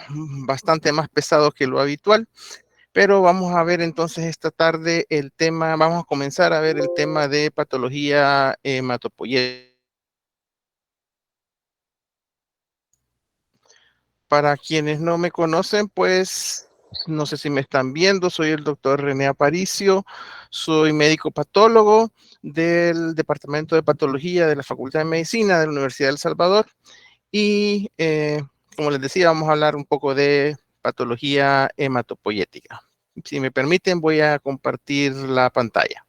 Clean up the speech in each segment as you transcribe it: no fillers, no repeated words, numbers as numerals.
bastante más pesado que lo habitual, pero vamos a ver entonces esta tarde el tema, vamos a comenzar a ver el tema de patología hematopoyética. Para quienes no me conocen, pues no sé si me están viendo, soy el doctor René Aparicio, soy médico patólogo del Departamento de Patología de la Facultad de Medicina de la Universidad de El Salvador y como les decía, vamos a hablar un poco de patología hematopoyética. Si me permiten, voy a compartir la pantalla.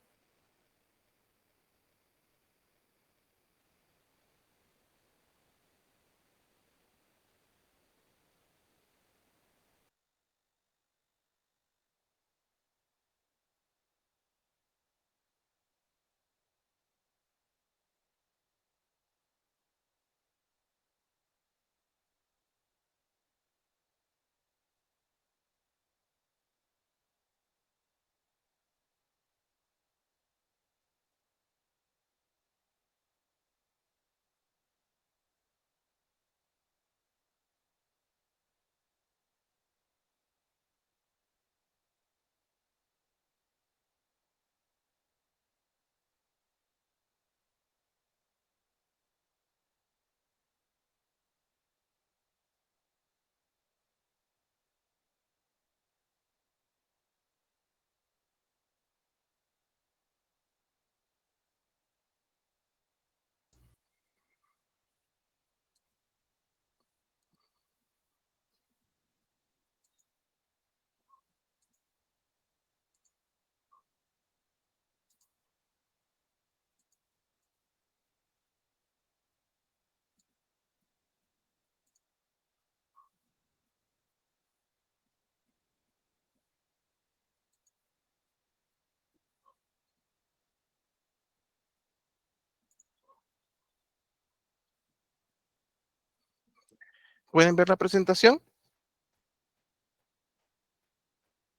¿Pueden ver la presentación?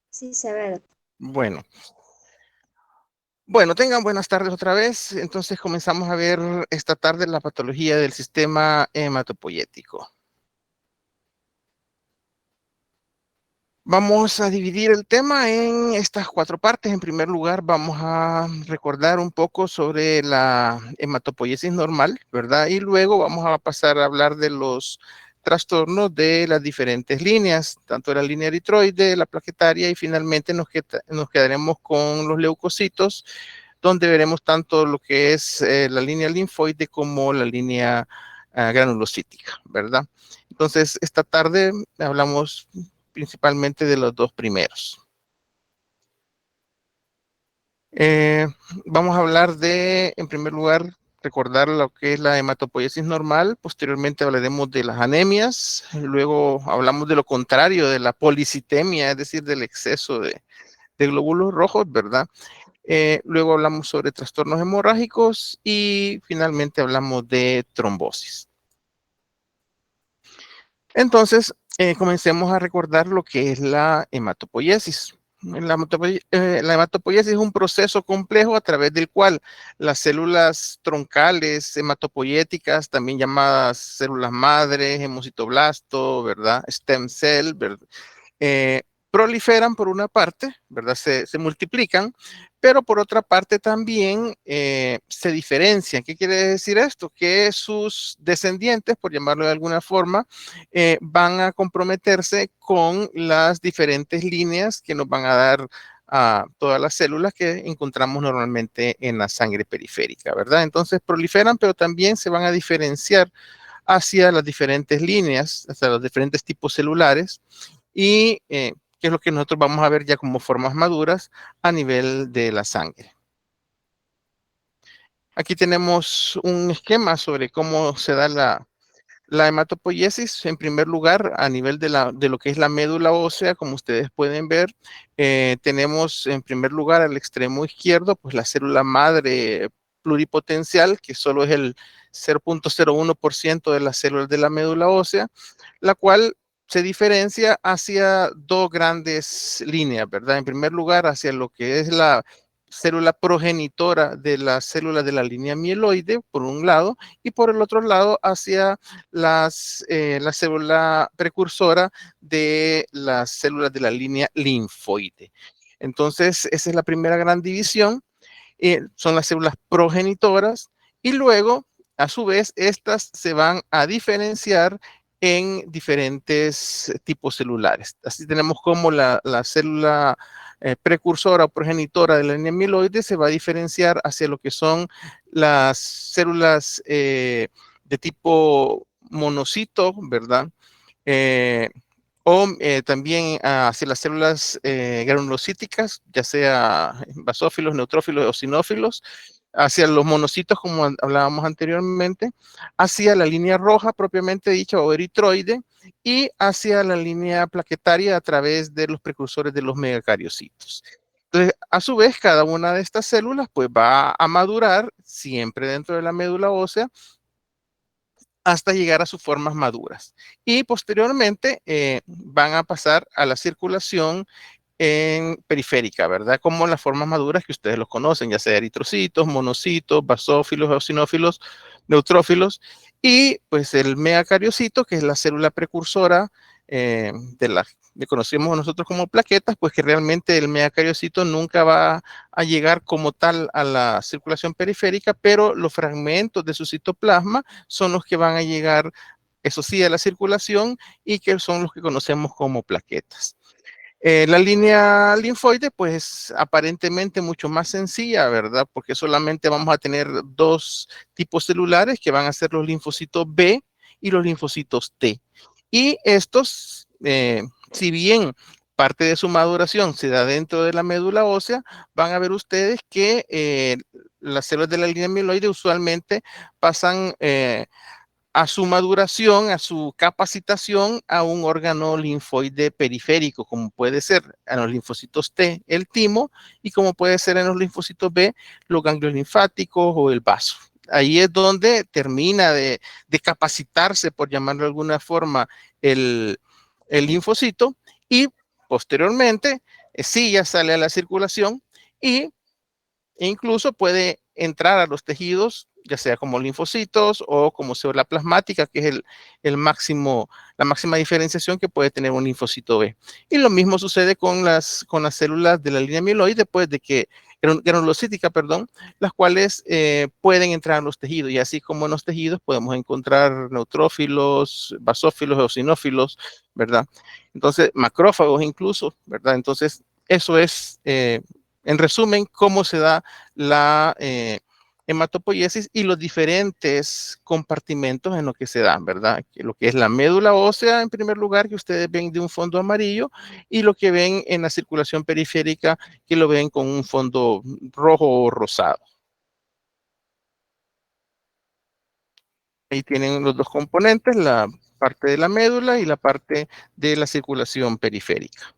Sí, se ve. Bueno, bueno, tengan buenas tardes otra vez. Entonces comenzamos a ver esta tarde la patología del sistema hematopoyético. Vamos a dividir el tema en estas cuatro partes. En primer lugar, vamos a recordar un poco sobre la hematopoiesis normal, ¿verdad? Y luego vamos a pasar a hablar de los trastornos de las diferentes líneas, tanto de la línea eritroide, la plaquetaria y finalmente nos quedaremos con los leucocitos, donde veremos tanto lo que es la línea linfoide como la línea granulocítica, ¿verdad? Entonces, esta tarde hablamos principalmente de los dos primeros. Eh, Vamos a hablar de, en primer lugar, recordar lo que es la hematopoiesis normal, posteriormente hablaremos de las anemias, luego hablamos de lo contrario, de la policitemia, es decir, del exceso de glóbulos rojos, ¿verdad? Luego hablamos sobre trastornos hemorrágicos y finalmente hablamos de trombosis. Entonces, comencemos a recordar lo que es la hematopoiesis. La hematopoiesis es un proceso complejo a través del cual las células troncales hematopoyéticas, también llamadas células madre, hemocitoblasto, ¿verdad? Stem cell, ¿verdad? eh, Proliferan por una parte, ¿verdad? Se multiplican, pero por otra parte también se diferencian. ¿Qué quiere decir esto? Que sus descendientes, por llamarlo de alguna forma, van a comprometerse con las diferentes líneas que nos van a dar a todas las células que encontramos normalmente en la sangre periférica, ¿verdad? Entonces proliferan, pero también se van a diferenciar hacia las diferentes líneas, hacia los diferentes tipos celulares y que es lo que nosotros vamos a ver ya como formas maduras a nivel de la sangre. Aquí tenemos un esquema sobre cómo se da la hematopoiesis. En primer lugar, a nivel de lo que es la médula ósea, como ustedes pueden ver, tenemos en primer lugar al extremo izquierdo, pues la célula madre pluripotencial, que solo es el 0.01% de las células de la médula ósea, la cual se diferencia hacia dos grandes líneas, ¿verdad? En primer lugar, hacia lo que es célula progenitora de la célula de la línea mieloide, por un lado, y por el otro lado hacia la célula precursora de las células de la línea linfoide. Entonces, esa es la primera gran división. Son las células progenitoras y luego, a su vez, estas se van a diferenciar en diferentes tipos celulares. Así tenemos como la célula precursora o progenitora de la línea mieloide se va a diferenciar hacia lo que son las células de tipo monocito, ¿verdad? Eh, o también hacia las células granulocíticas, ya sea basófilos, neutrófilos o sinófilos, hacia los monocitos, como hablábamos anteriormente, hacia la línea roja propiamente dicha o eritroide, y hacia la línea plaquetaria a través de los precursores de los megacariocitos. Entonces, a su vez, cada una de estas células pues va a madurar siempre dentro de la médula ósea hasta llegar a sus formas maduras. Y posteriormente van a pasar a la circulación en periférica, ¿verdad? Como las formas maduras que ustedes los conocen, ya sea eritrocitos, monocitos, basófilos, eosinófilos, neutrófilos, y pues el megacariocito, que es la célula precursora de la que conocemos nosotros como plaquetas, pues que realmente el megacariocito nunca va a llegar como tal a la circulación periférica, pero los fragmentos de su citoplasma son los que van a llegar, eso sí, a la circulación y que son los que conocemos como plaquetas. La línea linfoide, pues aparentemente mucho más sencilla, ¿verdad? Porque solamente vamos a tener dos tipos celulares que van a ser los linfocitos B y los linfocitos T. Y estos, si bien parte de su maduración se da dentro de la médula ósea, van a ver ustedes que las células de la línea mieloide usualmente pasan a su maduración, a su capacitación a un órgano linfoide periférico, como puede ser en los linfocitos T, el timo, y como puede ser en los linfocitos B, los ganglios linfáticos o el vaso. Ahí es donde termina de capacitarse, por llamarlo de alguna forma, el linfocito y posteriormente sí ya sale a la circulación y e incluso puede entrar a los tejidos, ya sea como linfocitos o como célula plasmática, que es el máximo, la máxima diferenciación que puede tener un linfocito B. Y lo mismo sucede con las células de la línea mieloide, después de que granulocítica, perdón, las cuales pueden entrar a los tejidos. Y así como en los tejidos podemos encontrar neutrófilos, basófilos, eosinófilos, ¿verdad? Entonces, macrófagos incluso, ¿verdad? Entonces, eso es en resumen, cómo se da la hematopoiesis y los diferentes compartimentos en los que se dan, ¿verdad? Lo que es la médula ósea, en primer lugar, que ustedes ven de un fondo amarillo, y lo que ven en la circulación periférica, que lo ven con un fondo rojo o rosado. Ahí tienen los dos componentes, la parte de la médula y la parte de la circulación periférica.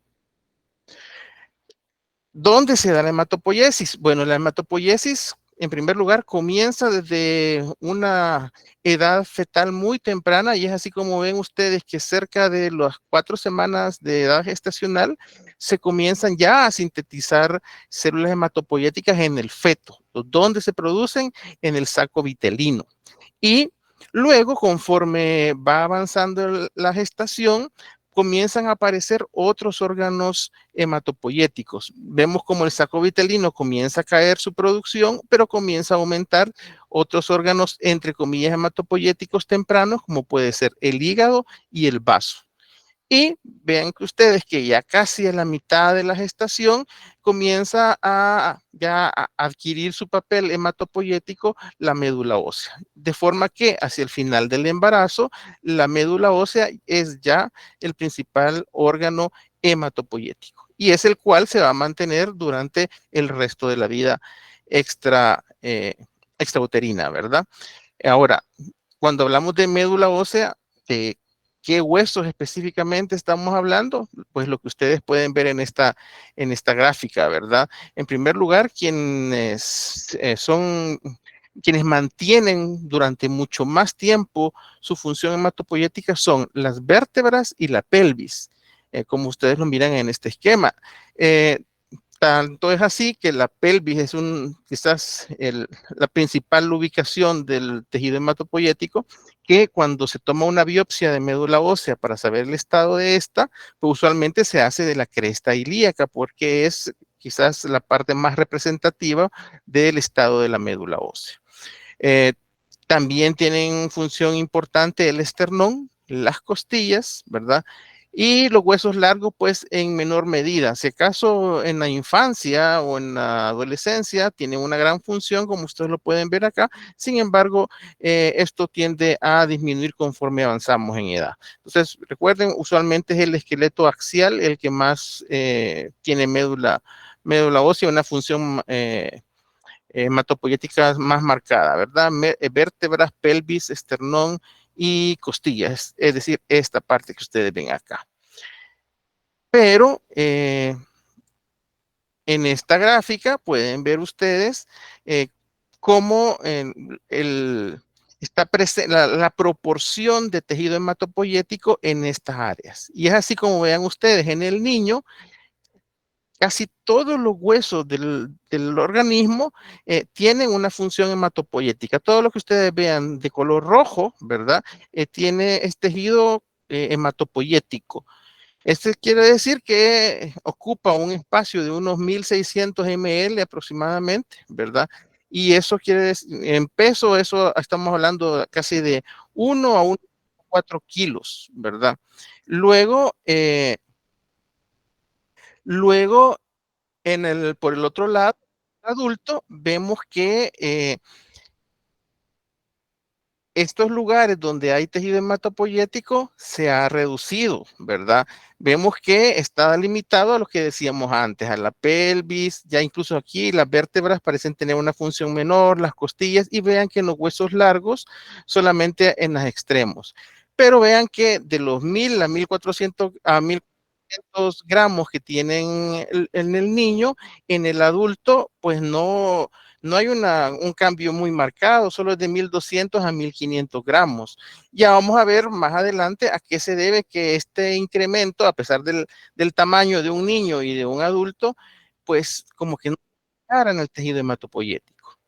¿Dónde se da la hematopoiesis? Bueno, la hematopoiesis, en primer lugar, comienza desde una edad fetal muy temprana, y es así como ven ustedes que cerca de las 4 semanas de edad gestacional se comienzan ya a sintetizar células hematopoyéticas en el feto. ¿Dónde se producen? En el saco vitelino. Y luego, conforme va avanzando la gestación, comienzan a aparecer otros órganos hematopoyéticos. Vemos como el saco vitelino comienza a caer su producción, pero comienza a aumentar otros órganos, entre comillas, hematopoyéticos tempranos, como puede ser el hígado y el vaso. Y vean que ustedes que ya casi a la mitad de la gestación comienza ya a adquirir su papel hematopoyético la médula ósea. De forma que hacia el final del embarazo, la médula ósea es ya el principal órgano hematopoyético y es el cual se va a mantener durante el resto de la vida extrauterina, ¿verdad? Ahora, cuando hablamos de médula ósea, ¿de qué huesos específicamente estamos hablando? Pues lo que ustedes pueden ver en esta gráfica, ¿verdad? En primer lugar, quienes mantienen durante mucho más tiempo su función hematopoyética son las vértebras y la pelvis, como ustedes lo miran en este esquema. Tanto es así que la pelvis es quizás la principal ubicación del tejido hematopoyético, que cuando se toma una biopsia de médula ósea para saber el estado de esta, pues usualmente se hace de la cresta ilíaca, porque es quizás la parte más representativa del estado de la médula ósea. También tienen función importante el esternón, las costillas, ¿verdad? Y los huesos largos, pues en menor medida. Si acaso en la infancia o en la adolescencia tienen una gran función, como ustedes lo pueden ver acá. Sin embargo, esto tiende a disminuir conforme avanzamos en edad. Entonces, recuerden, usualmente es el esqueleto axial el que más tiene médula ósea, una función hematopoyética más marcada, ¿verdad? Vértebras, pelvis, esternón y costillas, es decir, esta parte que ustedes ven acá. Pero en esta gráfica pueden ver ustedes cómo está la proporción de tejido hematopoyético en estas áreas. Y es así como vean ustedes en el niño, casi todos los huesos del organismo tienen una función hematopoyética. Todo lo que ustedes vean de color rojo, ¿verdad? Es tejido hematopoyético. Este quiere decir que ocupa un espacio de unos 1600 ml aproximadamente, ¿verdad? Y eso quiere decir, en peso, eso estamos hablando casi de 1 a 1,4 kilos, ¿verdad? Luego, luego por el otro lado, adulto, vemos que estos lugares donde hay tejido hematopoyético se ha reducido, ¿verdad? Vemos que está limitado a lo que decíamos antes, a la pelvis, ya incluso aquí las vértebras parecen tener una función menor, las costillas, y vean que en los huesos largos solamente en los extremos. Pero vean que de los 1000 a 1400 a 1500 gramos que tienen en el niño, en el adulto, pues no hay un cambio muy marcado, solo es de 1200 a 1500 gramos. Ya vamos a ver más adelante a qué se debe que este incremento, a pesar del tamaño de un niño y de un adulto, pues como que no en el tejido hematopoyético.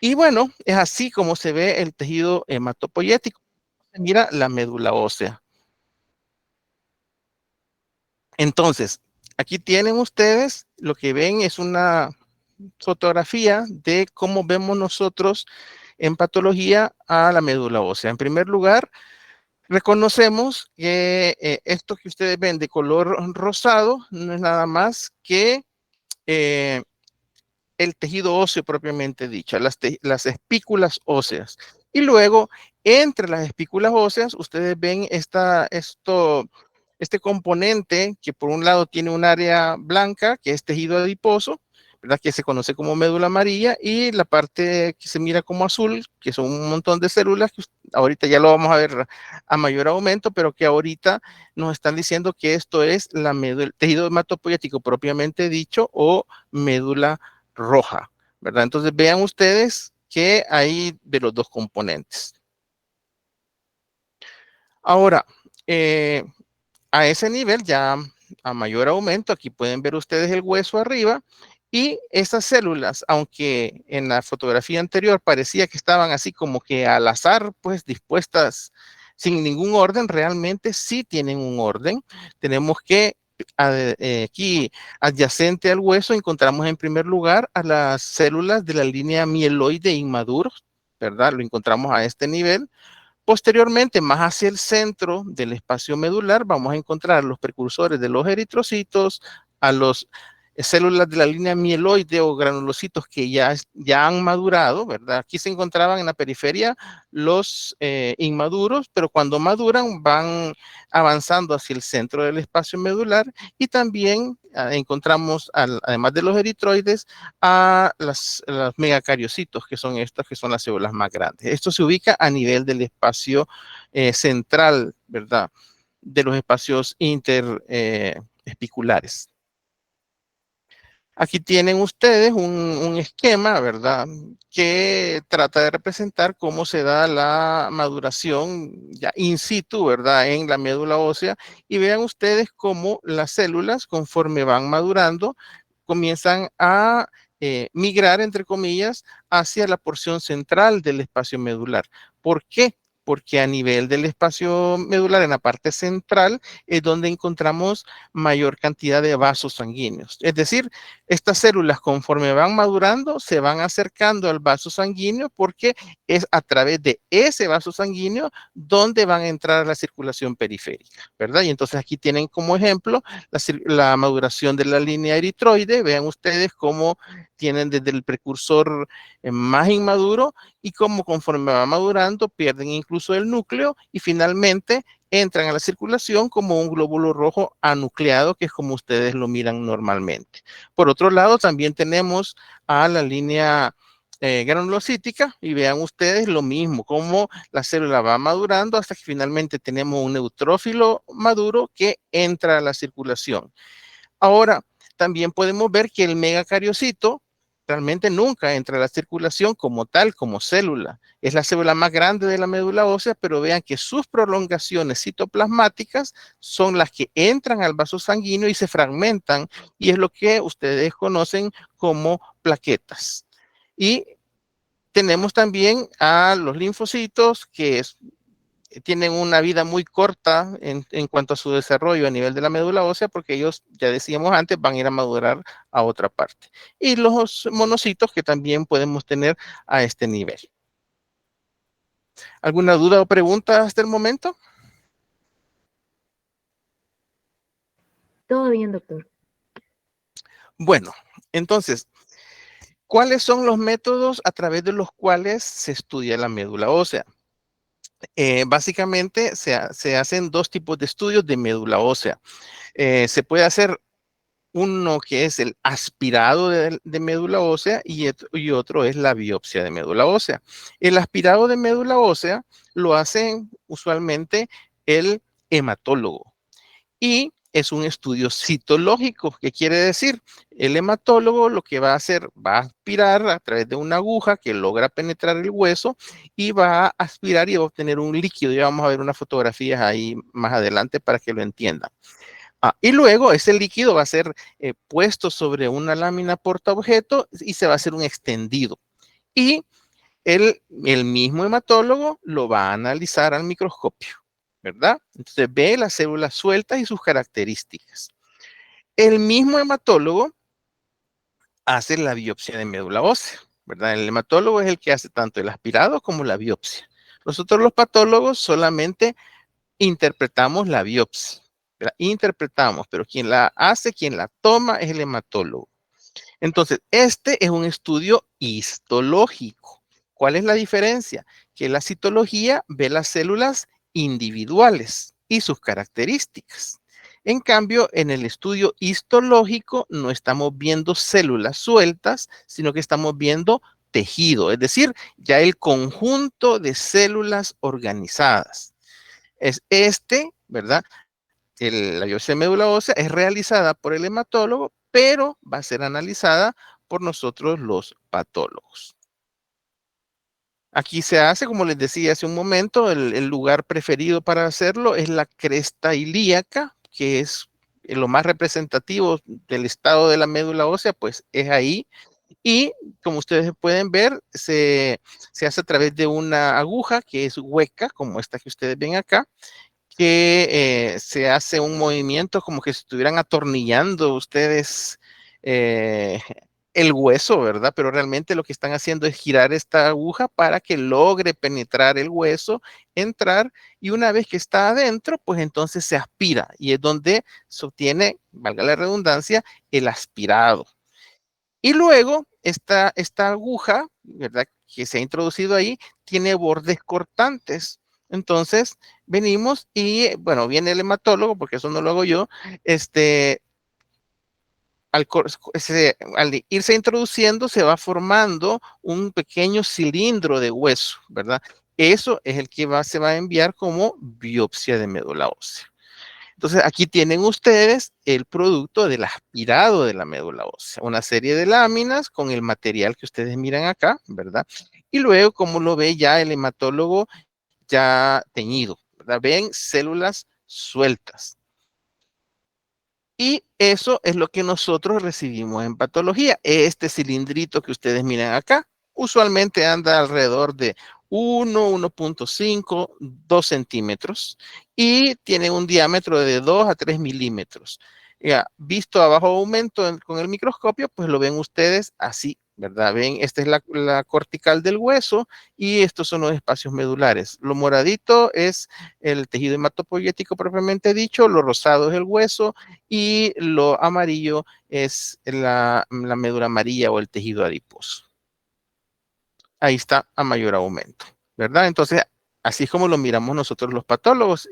Y bueno, es así como se ve el tejido hematopoyético. Mira la médula ósea. Entonces, aquí tienen ustedes, lo que ven es una fotografía de cómo vemos nosotros en patología a la médula ósea. En primer lugar, reconocemos que esto que ustedes ven de color rosado no es nada más que eh, el tejido óseo propiamente dicho, las espículas óseas. Y luego, entre las espículas óseas, ustedes ven este componente que por un lado tiene un área blanca, que es tejido adiposo, ¿verdad? Que se conoce como médula amarilla, y la parte que se mira como azul, que son un montón de células, que ahorita ya lo vamos a ver a mayor aumento, pero que ahorita nos están diciendo que esto es el tejido hematopoyético propiamente dicho o médula roja, ¿verdad? Entonces vean ustedes que hay de los dos componentes. Ahora, a ese nivel ya a mayor aumento, aquí pueden ver ustedes el hueso arriba y esas células, aunque en la fotografía anterior parecía que estaban así como que al azar, pues dispuestas sin ningún orden, realmente sí tienen un orden. Tenemos que aquí adyacente al hueso encontramos en primer lugar a las células de la línea mieloide inmaduros, ¿verdad? Lo encontramos a este nivel. Posteriormente, más hacia el centro del espacio medular, vamos a encontrar los precursores de los eritrocitos, a los células de la línea mieloide o granulocitos que ya han madurado, ¿verdad? Aquí se encontraban en la periferia los inmaduros, pero cuando maduran van avanzando hacia el centro del espacio medular y también encontramos, además de los eritroides, a los megacariocitos, que son estas, que son las células más grandes. Esto se ubica a nivel del espacio central, ¿verdad? De los espacios interespiculares. Aquí tienen ustedes un esquema, ¿verdad? Que trata de representar cómo se da la maduración ya in situ, ¿verdad? En la médula ósea. Y vean ustedes cómo las células, conforme van madurando, comienzan a migrar, entre comillas, hacia la porción central del espacio medular. ¿Por qué? Porque a nivel del espacio medular, en la parte central, es donde encontramos mayor cantidad de vasos sanguíneos. Es decir, estas células, conforme van madurando, se van acercando al vaso sanguíneo porque es a través de ese vaso sanguíneo donde van a entrar a la circulación periférica, ¿verdad? Y entonces aquí tienen como ejemplo la maduración de la línea eritroide. Vean ustedes cómo tienen desde el precursor más inmaduro y cómo conforme va madurando pierden incluso el núcleo y finalmente entran a la circulación como un glóbulo rojo anucleado, que es como ustedes lo miran normalmente. Por otro lado, también tenemos a la línea granulocítica y vean ustedes lo mismo, cómo la célula va madurando hasta que finalmente tenemos un neutrófilo maduro que entra a la circulación. Ahora, también podemos ver que el megacariocito realmente nunca entra a la circulación como tal, como célula. Es la célula más grande de la médula ósea, pero vean que sus prolongaciones citoplasmáticas son las que entran al vaso sanguíneo y se fragmentan, y es lo que ustedes conocen como plaquetas. Y tenemos también a los linfocitos, que tienen una vida muy corta en cuanto a su desarrollo a nivel de la médula ósea, porque ellos, ya decíamos antes, van a ir a madurar a otra parte. Y los monocitos que también podemos tener a este nivel. ¿Alguna duda o pregunta hasta el momento? Todo bien, doctor. Bueno, entonces, ¿cuáles son los métodos a través de los cuales se estudia la médula ósea? Básicamente se hacen dos tipos de estudios de médula ósea. Se puede hacer uno que es el aspirado de médula ósea y otro es la biopsia de médula ósea. El aspirado de médula ósea lo hacen usualmente el hematólogo y es un estudio citológico. ¿Qué quiere decir? El hematólogo lo que va a hacer, va a aspirar a través de una aguja que logra penetrar el hueso y va a aspirar y va a obtener un líquido. Ya vamos a ver unas fotografías ahí más adelante para que lo entiendan. Y luego ese líquido va a ser puesto sobre una lámina portaobjeto y se va a hacer un extendido. Y el mismo hematólogo lo va a analizar al microscopio, ¿verdad? Entonces ve las células sueltas y sus características. El mismo hematólogo hace la biopsia de médula ósea, ¿verdad? El hematólogo es el que hace tanto el aspirado como la biopsia. Nosotros los patólogos solamente interpretamos la biopsia, ¿verdad? Interpretamos, pero quien la hace, quien la toma es el hematólogo. Entonces, este es un estudio histológico. ¿Cuál es la diferencia? Que la citología ve las células individuales y sus características. En cambio, en el estudio histológico no estamos viendo células sueltas, sino que estamos viendo tejido, es decir, ya el conjunto de células organizadas. Es ¿verdad? La biopsia de médula ósea es realizada por el hematólogo, pero va a ser analizada por nosotros los patólogos. Aquí se hace, como les decía hace un momento, el lugar preferido para hacerlo es la cresta ilíaca, que es lo más representativo del estado de la médula ósea, pues es ahí. Y como ustedes pueden ver, se hace a través de una aguja que es hueca, como esta que ustedes ven acá, que se hace un movimiento como que estuvieran atornillando ustedes eh, el hueso, ¿verdad? Pero realmente lo que están haciendo es girar esta aguja para que logre penetrar el hueso, entrar, y una vez que está adentro, pues entonces se aspira y es donde se obtiene, valga la redundancia, el aspirado. Y luego esta aguja, ¿verdad? Que se ha introducido ahí, tiene bordes cortantes. Entonces, venimos y, bueno, viene el hematólogo, porque eso no lo hago yo, al irse introduciendo, se va formando un pequeño cilindro de hueso, ¿verdad? Eso es el que se va a enviar como biopsia de médula ósea. Entonces, aquí tienen ustedes el producto del aspirado de la médula ósea, una serie de láminas con el material que ustedes miran acá, ¿verdad? Y luego, como lo ve ya el hematólogo ya teñido, ¿verdad? Ven células sueltas. Y eso es lo que nosotros recibimos en patología. Este cilindrito que ustedes miran acá, usualmente anda alrededor de 1.5, 2 centímetros y tiene un diámetro de 2 a 3 milímetros. Ya, visto a bajo aumento con el microscopio, pues lo ven ustedes así, ¿verdad? Ven, esta es la cortical del hueso y estos son los espacios medulares. Lo moradito es el tejido hematopoyético propiamente dicho, lo rosado es el hueso y lo amarillo es la médula amarilla o el tejido adiposo. Ahí está a mayor aumento, ¿verdad? Entonces, así es como lo miramos nosotros los patólogos.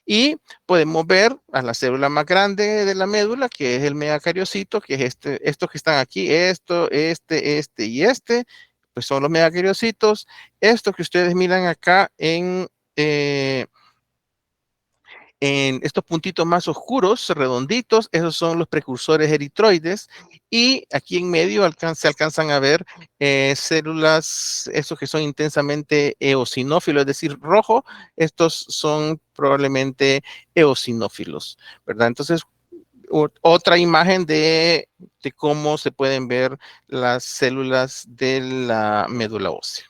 Y podemos ver a la célula más grande de la médula, que es el megacariocito, que es estos que están aquí, este y este, pues son los megacariocitos. Estos que ustedes miran acá en estos puntitos más oscuros, redonditos, esos son los precursores eritroides. Y aquí en medio se alcanzan a ver células, esos que son intensamente eosinófilos, es decir, rojo, estos son probablemente eosinófilos, ¿verdad? Entonces, otra imagen de cómo se pueden ver las células de la médula ósea.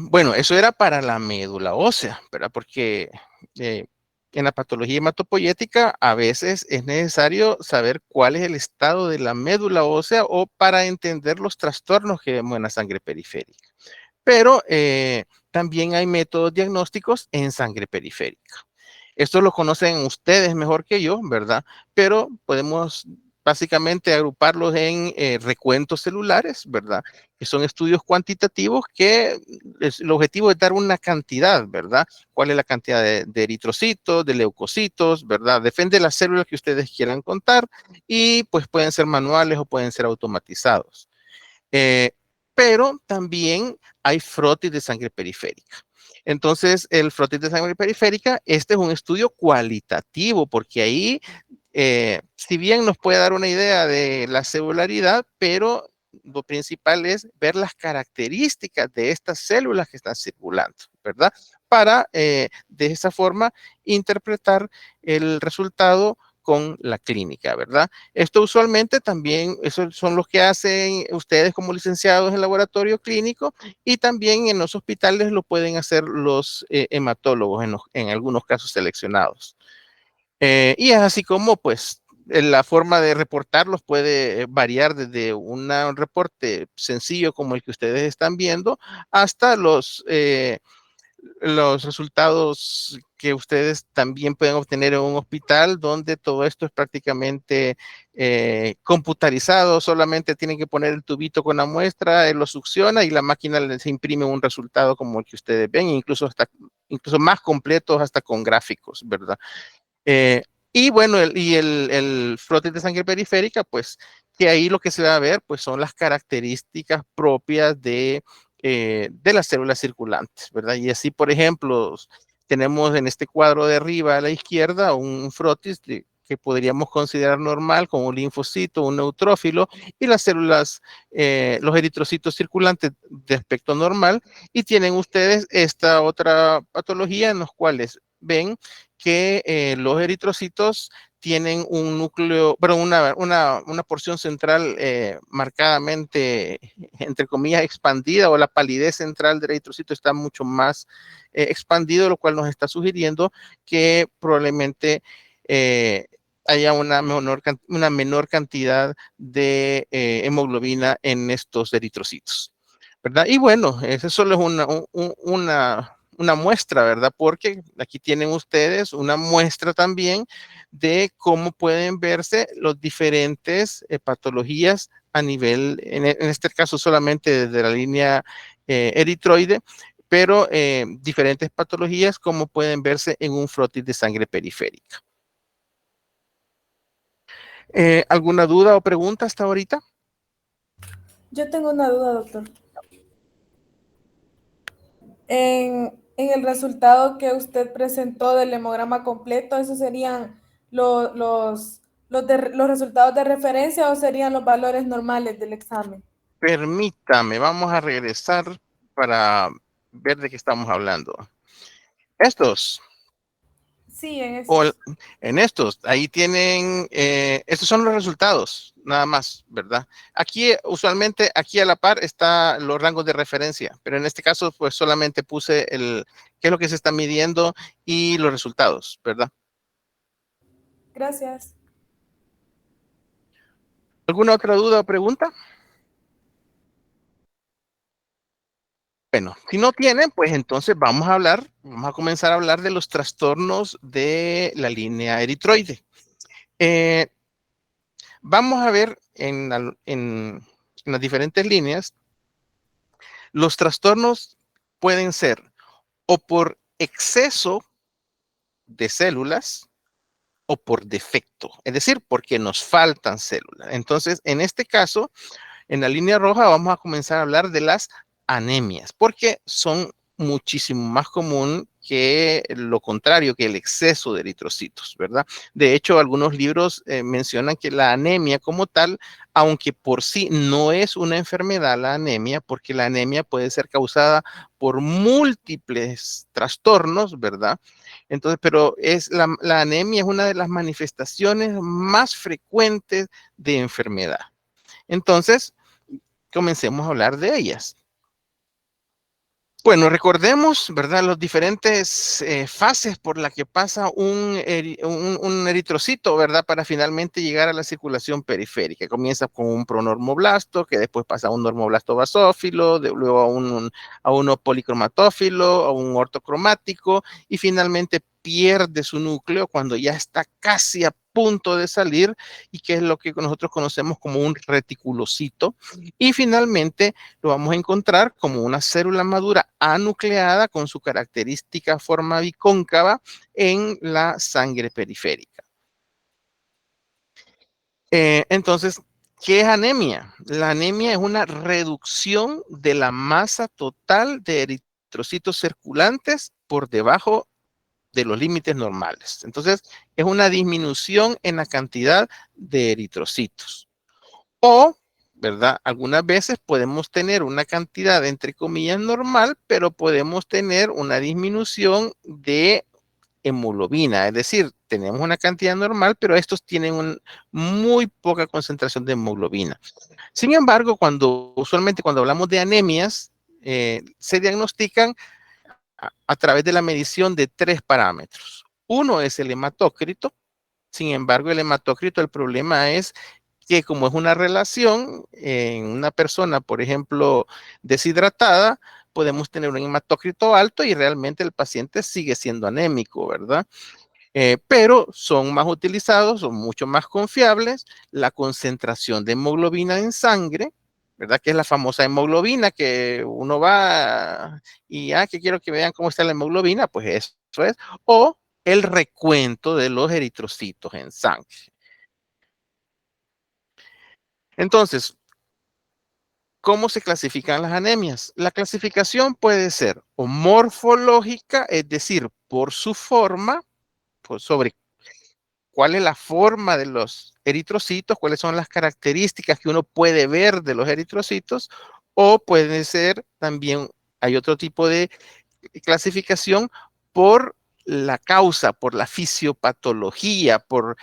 Bueno, eso era para la médula ósea, ¿verdad? Porque en la patología hematopoyética a veces es necesario saber cuál es el estado de la médula ósea o para entender los trastornos que vemos en la sangre periférica. Pero también hay métodos diagnósticos en sangre periférica. Esto lo conocen ustedes mejor que yo, ¿verdad? Pero podemos básicamente agruparlos en recuentos celulares, ¿verdad? Que son estudios cuantitativos que el objetivo es dar una cantidad, ¿verdad? ¿Cuál es la cantidad de eritrocitos, de leucocitos, ¿verdad? Depende de las células que ustedes quieran contar y pues pueden ser manuales o pueden ser automatizados. Eh, pero también hay frotis de sangre periférica. Entonces, el frotis de sangre periférica, este es un estudio cualitativo, porque ahí, si bien nos puede dar una idea de la celularidad, pero lo principal es ver las características de estas células que están circulando, ¿verdad? Para, de esa forma, interpretar el resultado con la clínica, ¿verdad? Esto usualmente también, eso son los que hacen ustedes como licenciados en laboratorio clínico y también en los hospitales lo pueden hacer los hematólogos en algunos casos seleccionados. Y es así como pues la forma de reportarlos puede variar desde un reporte sencillo como el que ustedes están viendo hasta los resultados que ustedes también pueden obtener en un hospital donde todo esto es prácticamente computarizado, solamente tienen que poner el tubito con la muestra, él lo succiona y la máquina les imprime un resultado como el que ustedes ven, incluso más completos hasta con gráficos, ¿verdad? Eh, y bueno, el frotis de sangre periférica, pues que ahí lo que se va a ver, pues son las características propias de las células circulantes, ¿verdad? Y así, por ejemplo, tenemos en este cuadro de arriba a la izquierda un frotis que podríamos considerar normal, como un linfocito, un neutrófilo, y las células, los eritrocitos circulantes de aspecto normal, y tienen ustedes esta otra patología en los cuales ven que los eritrocitos tienen un núcleo, pero una porción central marcadamente, entre comillas, expandida, o la palidez central del eritrocito está mucho más expandido, lo cual nos está sugiriendo que probablemente haya una menor cantidad de hemoglobina en estos eritrocitos, ¿verdad? Y bueno, eso solo es una muestra, ¿verdad? Porque aquí tienen ustedes una muestra también de cómo pueden verse los diferentes patologías a nivel, en este caso solamente desde la línea eritroide, pero diferentes patologías como pueden verse en un frotis de sangre periférica. ¿Alguna duda o pregunta hasta ahorita? Yo tengo una duda, doctor. En en el resultado que usted presentó del hemograma completo, ¿esos serían los resultados de referencia o serían los valores normales del examen? Permítame, vamos a regresar para ver de qué estamos hablando. Estos, Sí, en o esos. en estos, ahí tienen, estos son los resultados, nada más, ¿verdad? Aquí, usualmente, aquí a la par está los rangos de referencia, pero en este caso, pues solamente puse qué es lo que se está midiendo y los resultados, ¿verdad? Gracias. ¿Alguna otra duda o pregunta? Bueno, si no tienen, pues entonces vamos a comenzar a hablar de los trastornos de la línea eritroide. Eh, Vamos a ver en las diferentes líneas, los trastornos pueden ser o por exceso de células o por defecto, es decir, porque nos faltan células. Entonces, en este caso, en la línea roja vamos a comenzar a hablar de las anemias, porque son muchísimo más común que lo contrario, que el exceso de eritrocitos, ¿verdad? De hecho, algunos libros mencionan que la anemia como tal, aunque por sí no es una enfermedad la anemia, porque la anemia puede ser causada por múltiples trastornos, ¿verdad? Entonces, pero la anemia es una de las manifestaciones más frecuentes de enfermedad. Entonces, comencemos a hablar de ellas. Bueno, recordemos, ¿verdad?, los diferentes fases por las que pasa un eritrocito, ¿verdad?, para finalmente llegar a la circulación periférica. Comienza con un pronormoblasto, que después pasa a un normoblasto basófilo, luego a uno policromatófilo, a un ortocromático, y finalmente pierde su núcleo cuando ya está casi a punto de salir, y que es lo que nosotros conocemos como un reticulocito. Y finalmente lo vamos a encontrar como una célula madura anucleada con su característica forma bicóncava en la sangre periférica. Entonces, ¿qué es anemia? La anemia es una reducción de la masa total de eritrocitos circulantes por debajo de los límites normales. Entonces, es una disminución en la cantidad de eritrocitos. O, ¿verdad? Algunas veces podemos tener una cantidad, entre comillas, normal, pero podemos tener una disminución de hemoglobina. Es decir, tenemos una cantidad normal, pero estos tienen muy poca concentración de hemoglobina. Sin embargo, usualmente cuando hablamos de anemias, se diagnostican a través de la medición de 3 parámetros. Uno es el hematócrito. Sin embargo, el hematócrito, el problema es que como es una relación en una persona, por ejemplo, deshidratada, podemos tener un hematócrito alto y realmente el paciente sigue siendo anémico, ¿verdad? Pero son más utilizados, son mucho más confiables. La concentración de hemoglobina en sangre, ¿verdad? Que es la famosa hemoglobina que uno va y, que quiero que vean cómo está la hemoglobina, pues eso es. O el recuento de los eritrocitos en sangre. Entonces, ¿cómo se clasifican las anemias? La clasificación puede ser o morfológica, es decir, por su forma, sobre cuál es la forma de los eritrocitos, cuáles son las características que uno puede ver de los eritrocitos, o puede ser también, hay otro tipo de clasificación por la causa, por la fisiopatología, por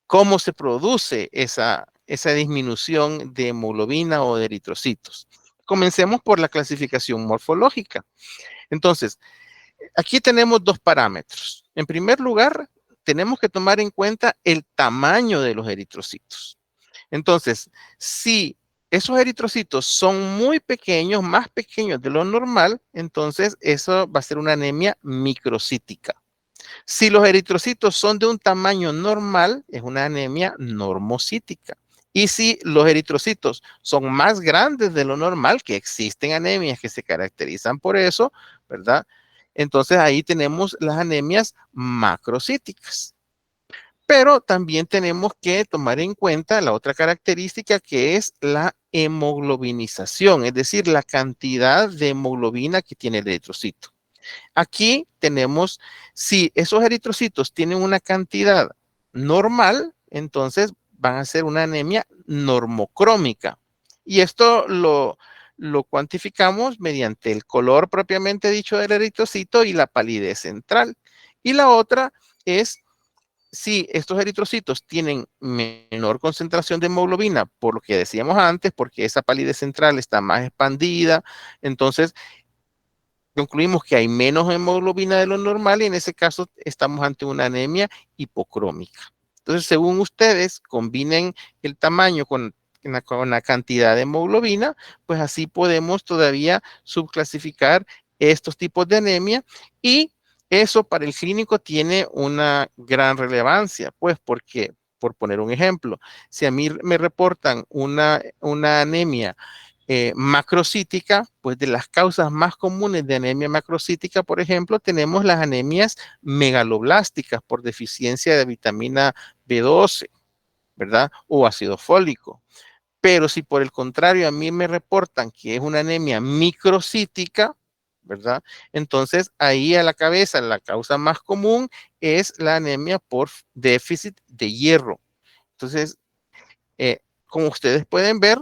cómo se produce esa disminución de hemoglobina o de eritrocitos. Comencemos por la clasificación morfológica. Entonces, aquí tenemos 2 parámetros. En primer lugar, tenemos que tomar en cuenta el tamaño de los eritrocitos. Entonces, si esos eritrocitos son muy pequeños, más pequeños de lo normal, entonces eso va a ser una anemia microcítica. Si los eritrocitos son de un tamaño normal, es una anemia normocítica. Y si los eritrocitos son más grandes de lo normal, que existen anemias que se caracterizan por eso, ¿verdad? Entonces ahí tenemos las anemias macrocíticas. Pero también tenemos que tomar en cuenta la otra característica, que es la hemoglobinización, es decir, la cantidad de hemoglobina que tiene el eritrocito. Aquí tenemos, si esos eritrocitos tienen una cantidad normal, entonces van a ser una anemia normocrómica. Y esto lo cuantificamos mediante el color propiamente dicho del eritrocito y la palidez central. Y la otra es si estos eritrocitos tienen menor concentración de hemoglobina, por lo que decíamos antes, porque esa palidez central está más expandida, entonces concluimos que hay menos hemoglobina de lo normal y en ese caso estamos ante una anemia hipocrómica. Entonces, según ustedes, combinen el tamaño con la cantidad de hemoglobina, pues así podemos todavía subclasificar estos tipos de anemia y eso para el clínico tiene una gran relevancia, pues porque, por poner un ejemplo, si a mí me reportan una anemia macrocítica, pues de las causas más comunes de anemia macrocítica, por ejemplo, tenemos las anemias megaloblásticas por deficiencia de vitamina B12, ¿verdad? O ácido fólico. Pero si por el contrario a mí me reportan que es una anemia microcítica, ¿verdad? Entonces ahí a la cabeza la causa más común es la anemia por déficit de hierro. Entonces, como ustedes pueden ver,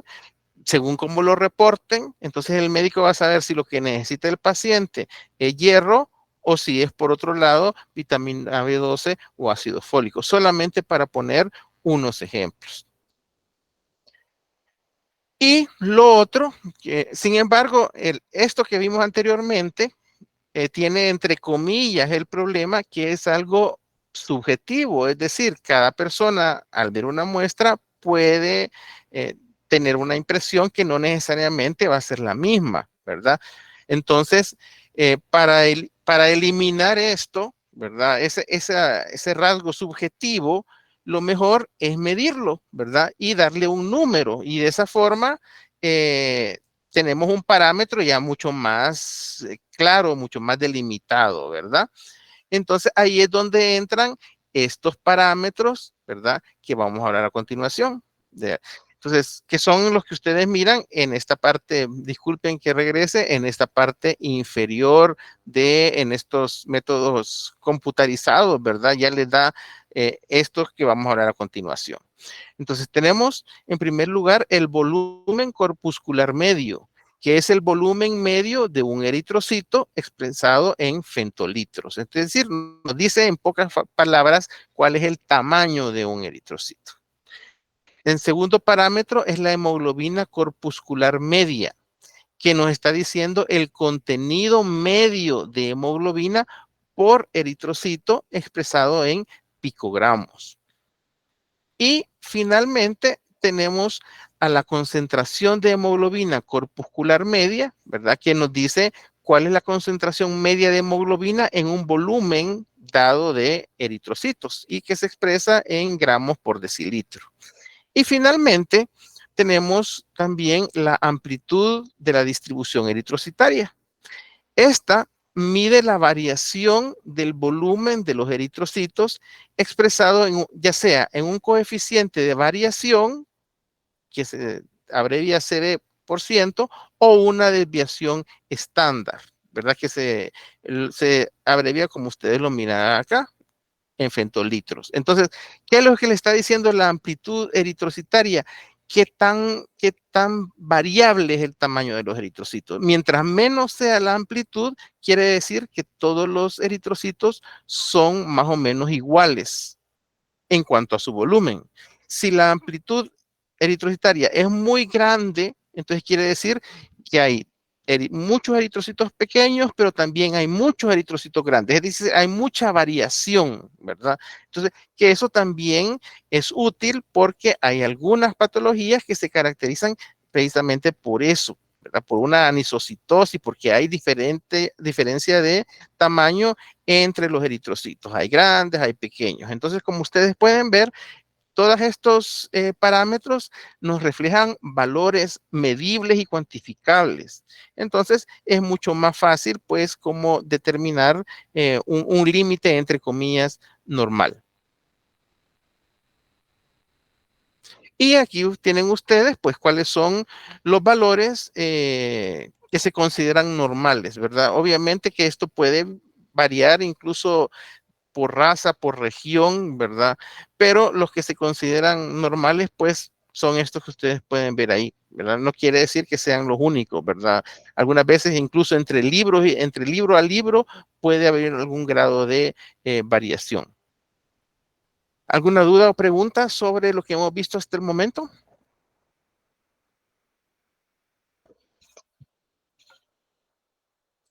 según cómo lo reporten, entonces el médico va a saber si lo que necesita el paciente es hierro o si es por otro lado vitamina B12 o ácido fólico, solamente para poner unos ejemplos. Y lo otro, sin embargo, esto que vimos anteriormente tiene entre comillas el problema que es algo subjetivo, es decir, cada persona al ver una muestra puede eh, tener una impresión que no necesariamente va a ser la misma, ¿verdad? Entonces, para eliminar esto, ¿verdad? Ese rasgo subjetivo, lo mejor es medirlo, ¿verdad? Y darle un número. Y de esa forma, tenemos un parámetro ya mucho más claro, mucho más delimitado, ¿verdad? Entonces ahí es donde entran estos parámetros, ¿verdad? Que vamos a hablar a continuación. Entonces, ¿qué son los que ustedes miran en esta parte? Disculpen que regrese, en esta parte inferior en estos métodos computarizados, ¿verdad? Ya les da estos que vamos a hablar a continuación. Entonces, tenemos en primer lugar el volumen corpuscular medio, que es el volumen medio de un eritrocito expresado en femtolitros. Es decir, nos dice en pocas palabras cuál es el tamaño de un eritrocito. El segundo parámetro es la hemoglobina corpuscular media, que nos está diciendo el contenido medio de hemoglobina por eritrocito expresado en picogramos. Y finalmente tenemos a la concentración de hemoglobina corpuscular media, ¿verdad? Que nos dice cuál es la concentración media de hemoglobina en un volumen dado de eritrocitos y que se expresa en gramos por decilitro. Y finalmente tenemos también la amplitud de la distribución eritrocitaria. Esta mide la variación del volumen de los eritrocitos expresado ya sea en un coeficiente de variación, que se abrevia CB%, o una desviación estándar, ¿verdad? Que se abrevia como ustedes lo miran acá, en femtolitros. Entonces, ¿qué es lo que le está diciendo la amplitud eritrocitaria? ¿Qué tan variable es el tamaño de los eritrocitos? Mientras menos sea la amplitud, quiere decir que todos los eritrocitos son más o menos iguales en cuanto a su volumen. Si la amplitud eritrocitaria es muy grande, entonces quiere decir que hay muchos eritrocitos pequeños, pero también hay muchos eritrocitos grandes. Es decir, hay mucha variación, ¿verdad? Entonces, que eso también es útil porque hay algunas patologías que se caracterizan precisamente por eso, ¿verdad? Por una anisocitosis, porque hay diferencia de tamaño entre los eritrocitos. Hay grandes, hay pequeños. Entonces, como ustedes pueden ver, todos estos parámetros nos reflejan valores medibles y cuantificables. Entonces, es mucho más fácil, pues, como determinar un límite, entre comillas, normal. Y aquí tienen ustedes, pues, cuáles son los valores que se consideran normales, ¿verdad? Obviamente que esto puede variar incluso por raza, por región, ¿verdad? Pero los que se consideran normales, pues son estos que ustedes pueden ver ahí, ¿verdad? No quiere decir que sean los únicos, ¿verdad? Algunas veces incluso entre libros y entre libro a libro puede haber algún grado de variación. ¿Alguna duda o pregunta sobre lo que hemos visto hasta el momento?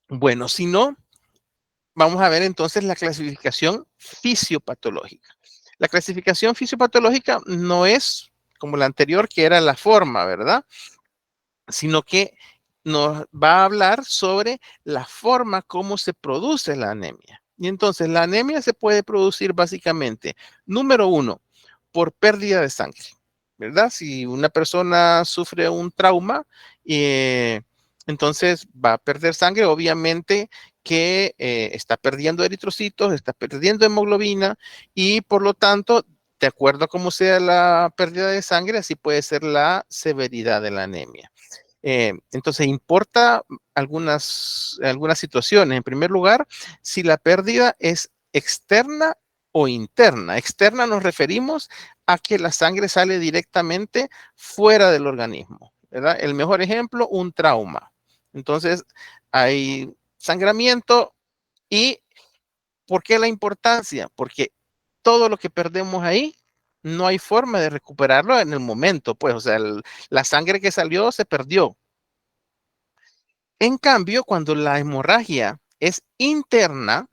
Bueno, si no, vamos a ver entonces la clasificación fisiopatológica. La clasificación fisiopatológica no es como la anterior, que era la forma, ¿verdad? Sino que nos va a hablar sobre la forma como se produce la anemia. Y entonces la anemia se puede producir básicamente, número uno, por pérdida de sangre, ¿verdad? Si una persona sufre un trauma, entonces va a perder sangre, obviamente que está perdiendo eritrocitos, está perdiendo hemoglobina y por lo tanto, de acuerdo a cómo sea la pérdida de sangre, así puede ser la severidad de la anemia. Entonces, importa algunas situaciones. En primer lugar, si la pérdida es externa o interna. Externa nos referimos a que la sangre sale directamente fuera del organismo, ¿verdad? El mejor ejemplo, un trauma. Entonces, hay sangramiento y ¿por qué la importancia? Porque todo lo que perdemos ahí no hay forma de recuperarlo en el momento, pues, o sea, la sangre que salió se perdió. En cambio, cuando la hemorragia es interna,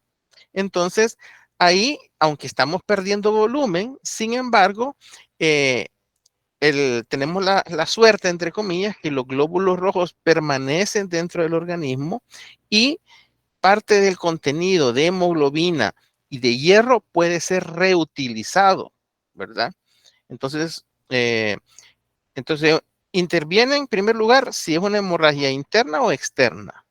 entonces ahí, aunque estamos perdiendo volumen, sin embargo, eh, tenemos la suerte, entre comillas, que los glóbulos rojos permanecen dentro del organismo y parte del contenido de hemoglobina y de hierro puede ser reutilizado, ¿verdad? Entonces, entonces interviene en primer lugar si es una hemorragia interna o externa.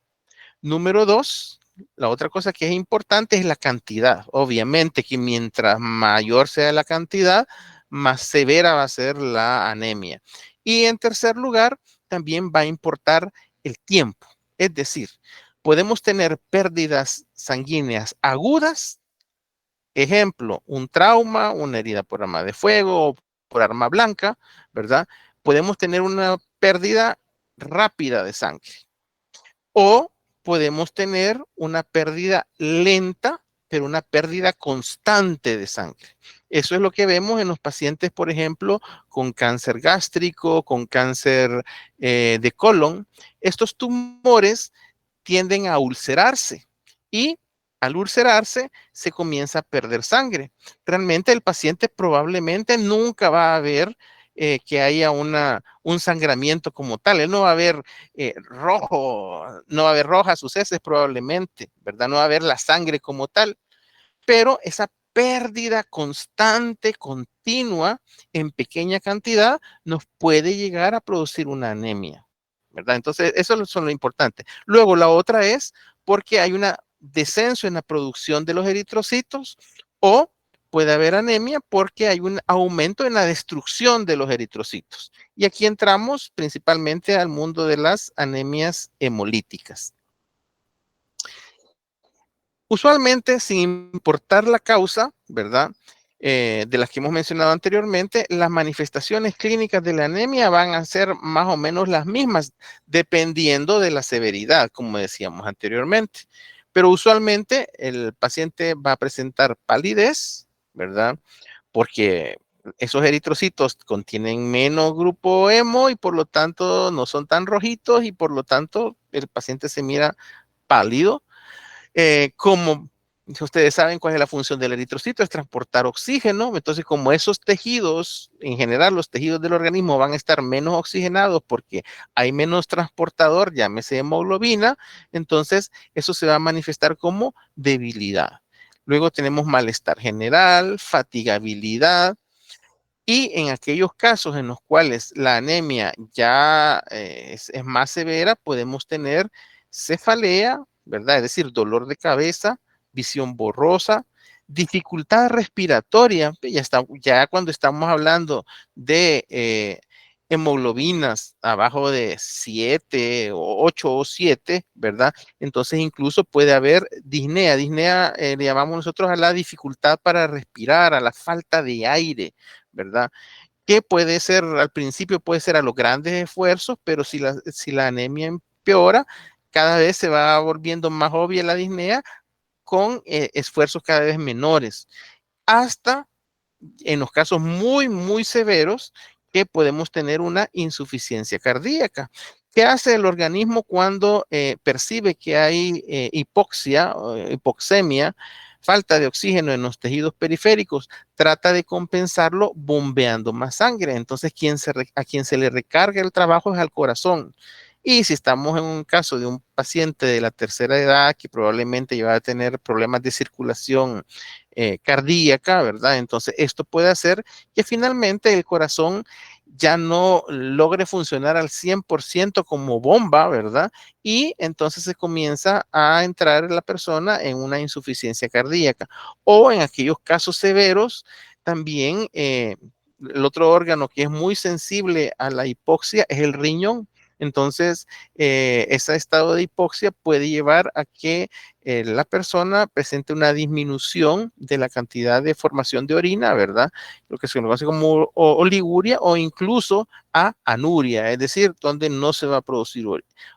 Número dos, la otra cosa que es importante es la cantidad. Obviamente que mientras mayor sea la cantidad, más severa va a ser la anemia. Y en tercer lugar, también va a importar el tiempo. Es decir, podemos tener pérdidas sanguíneas agudas, ejemplo, un trauma, una herida por arma de fuego o por arma blanca, ¿verdad? Podemos tener una pérdida rápida de sangre. O podemos tener una pérdida lenta, pero una pérdida constante de sangre. Eso es lo que vemos en los pacientes, por ejemplo, con cáncer gástrico, con cáncer de colon. Estos tumores tienden a ulcerarse y al ulcerarse se comienza a perder sangre. Realmente el paciente probablemente nunca va a ver que haya un sangramiento como tal. Él no va a ver rojo, no va a ver rojas sus heces probablemente, ¿verdad? No va a ver la sangre como tal, pero esa pérdida constante, continua, en pequeña cantidad, nos puede llegar a producir una anemia, ¿verdad? Entonces, eso es lo importante. Luego, la otra es porque hay un descenso en la producción de los eritrocitos o puede haber anemia porque hay un aumento en la destrucción de los eritrocitos. Y aquí entramos principalmente al mundo de las anemias hemolíticas. Usualmente, sin importar la causa, ¿verdad? De las que hemos mencionado anteriormente, las manifestaciones clínicas de la anemia van a ser más o menos las mismas, dependiendo de la severidad, como decíamos anteriormente. Pero usualmente el paciente va a presentar palidez, ¿verdad? Porque esos eritrocitos contienen menos grupo hemo y por lo tanto no son tan rojitos y por lo tanto el paciente se mira pálido. Como ustedes saben cuál es la función del eritrocito, es transportar oxígeno. Entonces, como esos tejidos, en general, los tejidos del organismo van a estar menos oxigenados porque hay menos transportador, llámese hemoglobina, entonces eso se va a manifestar como debilidad. Luego tenemos malestar general, fatigabilidad, y en aquellos casos en los cuales la anemia ya es más severa, podemos tener cefalea, ¿verdad? Es decir, dolor de cabeza, visión borrosa, dificultad respiratoria. Ya cuando estamos hablando de hemoglobinas abajo de 7 o 8 o 7, ¿verdad? Entonces incluso puede haber disnea. Disnea le llamamos nosotros a la dificultad para respirar, a la falta de aire, ¿verdad? Que puede ser, al principio puede ser a los grandes esfuerzos, pero si la anemia empeora, cada vez se va volviendo más obvia la disnea con esfuerzos cada vez menores, hasta en los casos muy, muy severos que podemos tener una insuficiencia cardíaca. ¿Qué hace el organismo cuando percibe que hay hipoxia, hipoxemia, falta de oxígeno en los tejidos periféricos? Trata de compensarlo bombeando más sangre. Entonces, a quien se le recarga el trabajo es al corazón. Y si estamos en un caso de un paciente de la tercera edad que probablemente va a tener problemas de circulación cardíaca, ¿verdad? Entonces, esto puede hacer que finalmente el corazón ya no logre funcionar al 100% como bomba, ¿verdad? Y entonces se comienza a entrar la persona en una insuficiencia cardíaca. O en aquellos casos severos, también el otro órgano que es muy sensible a la hipoxia es el riñón. Entonces, ese estado de hipoxia puede llevar a que la persona presente una disminución de la cantidad de formación de orina, ¿verdad? Lo que se conoce como oliguria o incluso a anuria, es decir, donde no se va a producir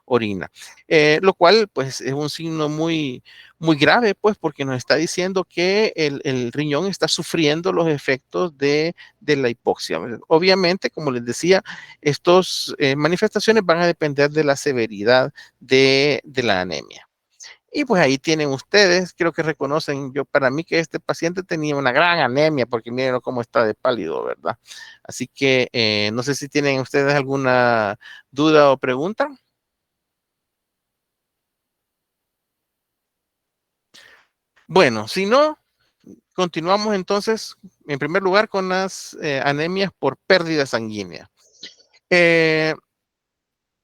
orina. Lo cual, pues, es un signo muy, muy grave, pues, porque nos está diciendo que el riñón está sufriendo los efectos de la hipoxia. Obviamente, como les decía, estas manifestaciones van a depender de la severidad de la anemia. Y pues ahí tienen ustedes, creo que reconocen, para mí que este paciente tenía una gran anemia, porque miren cómo está de pálido, ¿verdad? Así que no sé si tienen ustedes alguna duda o pregunta. Bueno, si no, continuamos entonces, en primer lugar, con las anemias por pérdida sanguínea. Eh,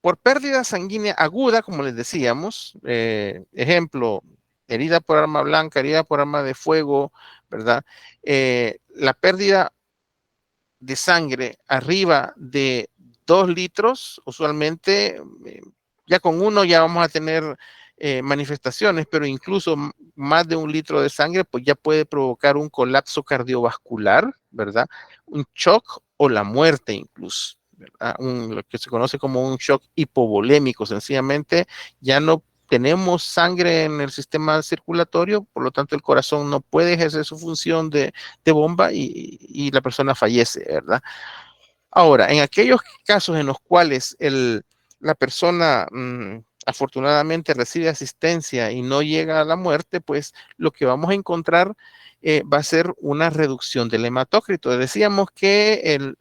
por pérdida sanguínea aguda, como les decíamos, ejemplo, herida por arma blanca, herida por arma de fuego, ¿verdad? La pérdida de sangre arriba de 2 litros, usualmente ya con uno ya vamos a tener manifestaciones, pero incluso más de 1 litro de sangre, pues ya puede provocar un colapso cardiovascular, ¿verdad? Un shock o la muerte incluso. Lo que se conoce como un shock hipovolémico, sencillamente ya no tenemos sangre en el sistema circulatorio, por lo tanto el corazón no puede ejercer su función de bomba y la persona fallece, ¿verdad? Ahora, en aquellos casos en los cuales la persona afortunadamente recibe asistencia y no llega a la muerte, pues lo que vamos a encontrar va a ser una reducción del hematócrito. Decíamos que el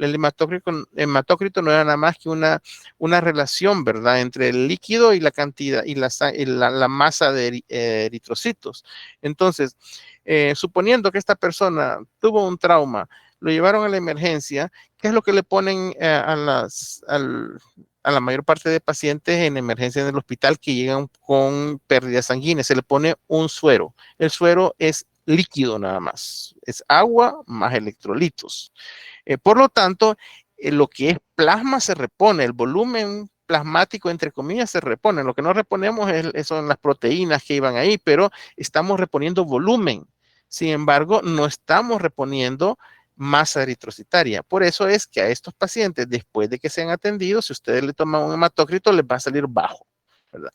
hematócrito no era nada más que una relación, ¿verdad?, entre el líquido y la cantidad y la masa de eritrocitos. Entonces, suponiendo que esta persona tuvo un trauma, lo llevaron a la emergencia. ¿Qué es lo que le ponen a la mayor parte de pacientes en emergencia en el hospital que llegan con pérdida sanguínea? Se le pone un suero. El suero es líquido nada más. Es agua más electrolitos. Por lo tanto, lo que es plasma se repone, el volumen plasmático, entre comillas, se repone. Lo que no reponemos son las proteínas que iban ahí, pero estamos reponiendo volumen. Sin embargo, no estamos reponiendo masa eritrocitaria. Por eso es que a estos pacientes, después de que sean atendidos, si ustedes le toman un hematócrito, les va a salir bajo, ¿verdad?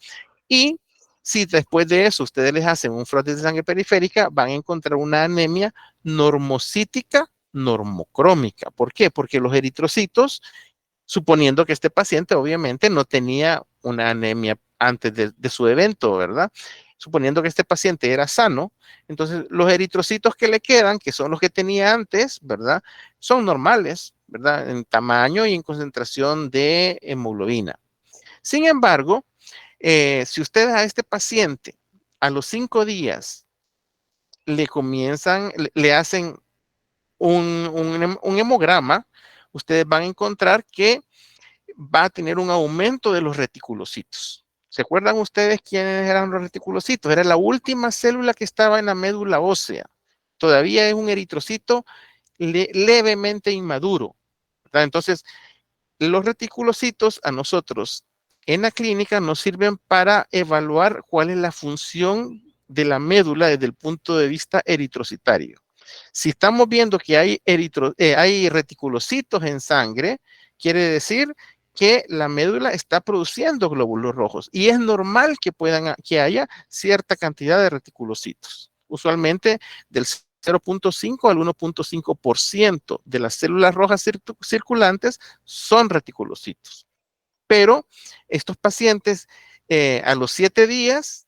Y si después de eso ustedes les hacen un frote de sangre periférica, van a encontrar una anemia normocítica normocrómica. ¿Por qué? Porque los eritrocitos, suponiendo que este paciente obviamente no tenía una anemia antes de su evento, ¿verdad? Suponiendo que este paciente era sano, entonces los eritrocitos que le quedan, que son los que tenía antes, ¿verdad? Son normales, ¿verdad? En tamaño y en concentración de hemoglobina. Sin embargo, si ustedes a este paciente a los 5 días le hacen un hemograma, ustedes van a encontrar que va a tener un aumento de los reticulocitos. ¿Se acuerdan ustedes quiénes eran los reticulocitos? Era la última célula que estaba en la médula ósea. Todavía es un eritrocito levemente inmaduro, ¿verdad? Entonces, los reticulocitos a nosotros en la clínica nos sirven para evaluar cuál es la función de la médula desde el punto de vista eritrocitario. Si estamos viendo que hay reticulocitos en sangre, quiere decir que la médula está produciendo glóbulos rojos y es normal que haya cierta cantidad de reticulocitos, usualmente del 0.5 al 1.5% de las células rojas circulantes son reticulocitos. Pero estos pacientes a los 7 días